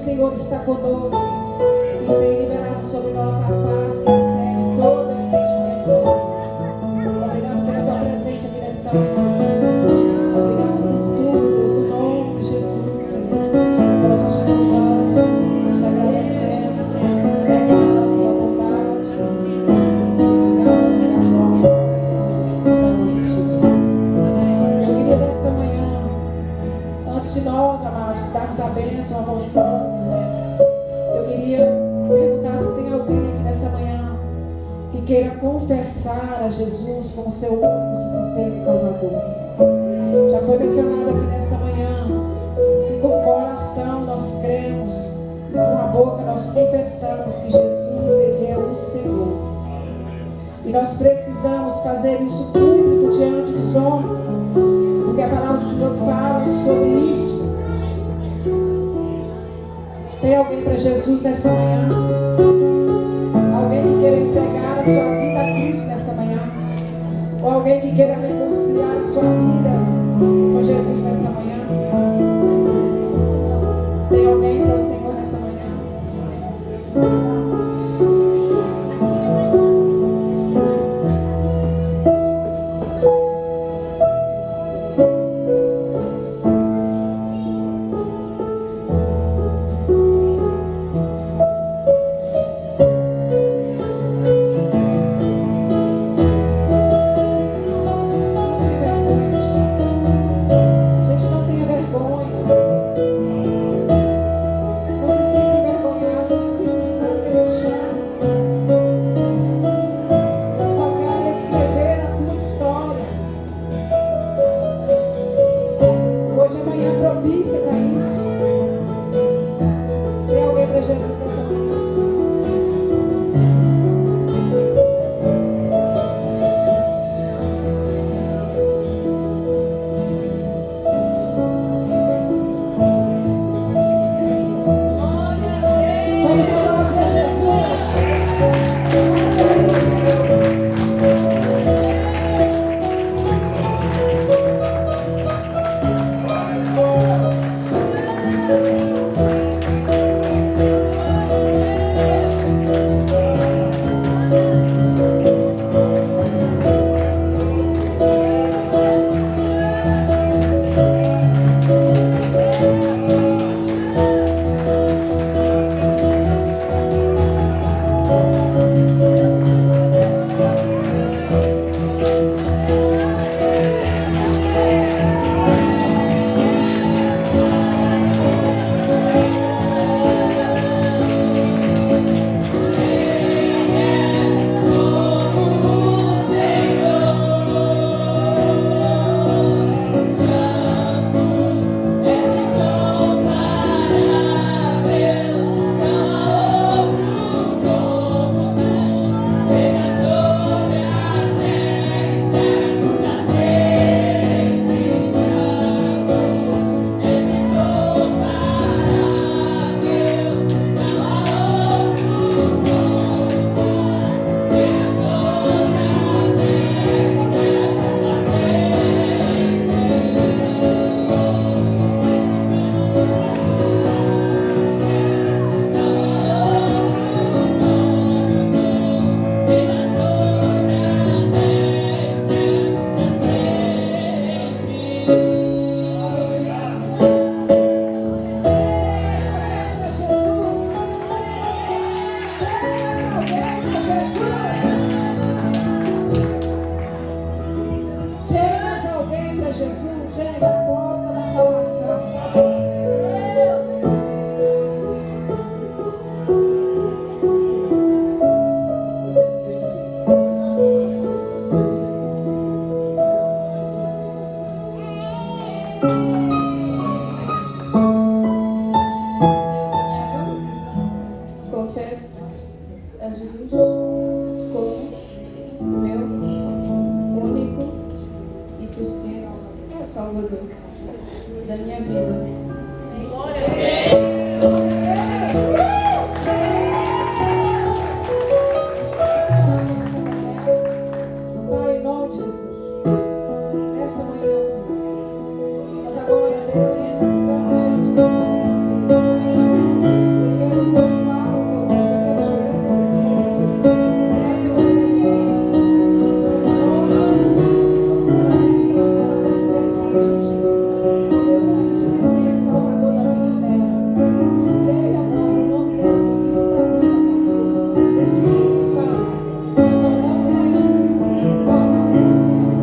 Senhor está conosco e tem liberado sobre nós a paz que excede todo entendimento, Senhor. Obrigado pela tua presença aqui nesta manhã. Obrigado por tudo, Deus, no nome de Jesus, Senhor. Nós te louvamos, te agradecemos, declaramos a bondade. Obrigado, em nome de Jesus. Eu queria nesta manhã, antes de nós, amados, darmos a bênção, a mostrão, eu queria perguntar se tem alguém aqui nessa manhã que queira confessar a Jesus como seu único e suficiente Salvador. Já foi mencionado aqui nesta manhã que com o coração nós cremos e com a boca nós confessamos que Jesus, Ele é o Senhor. E nós precisamos fazer isso público diante dos homens, porque a palavra do Senhor fala sobre isso. Tem alguém para Jesus nessa manhã? Alguém que queira entregar a sua vida a Cristo nessa manhã? Ou alguém que queira reconciliar a sua vida com Jesus nessa manhã? Tem alguém para o Senhor nessa manhã? Salvador da minha vida. Pai, em nome de Jesus, nessa manhã, Senhor, nós agora, Deus, estamos diante de Deus. Eu quero louvar o teu nome, eu quero te agradecer, Senhor. Em nome de Jesus, esta manhã, ela perfeita em ti, Jesus. Suficiente Salvador da minha terra. Escreve agora o nome dela no livro da vida, Pai. Espírito Santo, nós oramos a ti. Fortalece ela.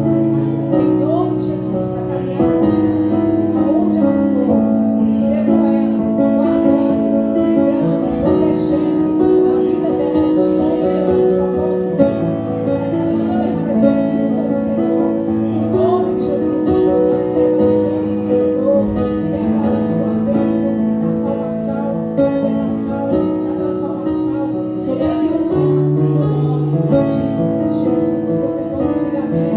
Em nome de Jesus, na caminhada dela, aonde ela for, ser com ela, guardando, livrando, protegendo a vida dela, os sonhos dela, os propósitos dela, para que ela possa permanecer viva com o Senhor. Em nome de Jesus, nós entregamos diante do Senhor, declarando a bênção da salvação, da liberação, da transformação sobre a vida dela, no nome de Jesus. Você pode dizer amém.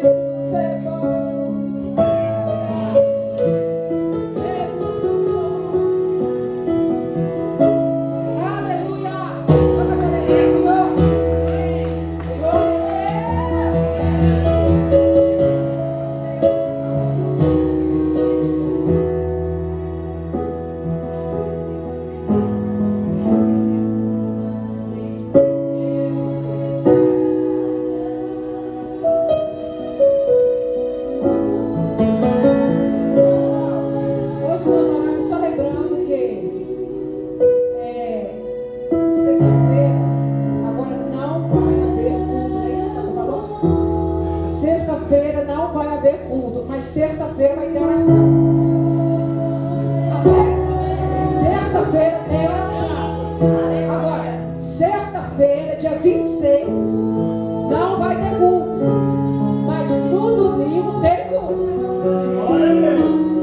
Jesus é bom, é muito bom. Aleluia! Vamos agradecer, Senhor. Glória a Deus. Hoje nós oramos só lembrando que sexta-feira agora não vai haver culto, é isso que você falou? Sexta-feira não vai haver culto, mas terça-feira vai ter oração. Amém? Terça-feira tem oração. Agora, sexta-feira, dia 26, não vai ter culto, mas no domingo tem culto.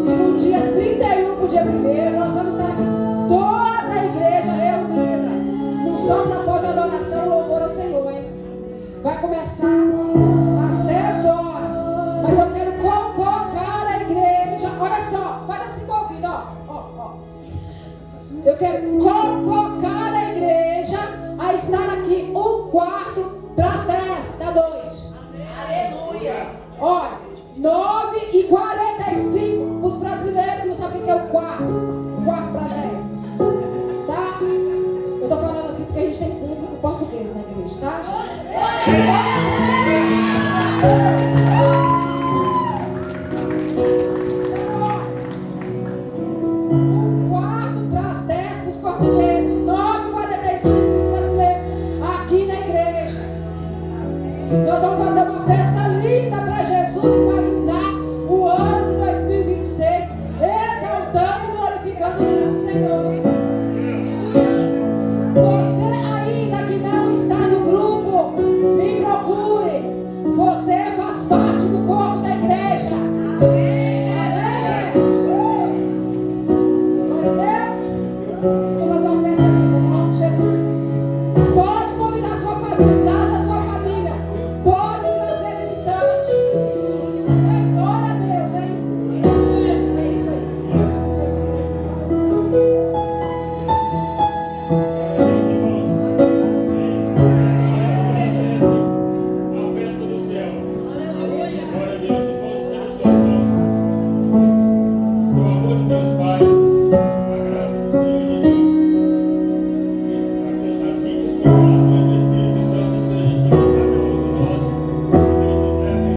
E no dia 31 pro dia 1º, nós vamos estar aqui, toda a igreja reunida, no só propósito de adoração e louvor ao Senhor, hein? Vai começar às 10 horas, mas eu quero convocar a igreja, olha só, para se envolver, ó. Eu quero convocar a igreja a estar aqui 1/4 para as 10 da noite. Aleluia. Olha, 9h45 para os brasileiros que não sabem o que é o quarto. 4 para 10. Tá? Eu tô falando assim porque a gente tem público português na igreja, tá? Um quarto para as 10 para os portugueses. 9h45 para os brasileiros aqui na igreja. Nós vamos fazer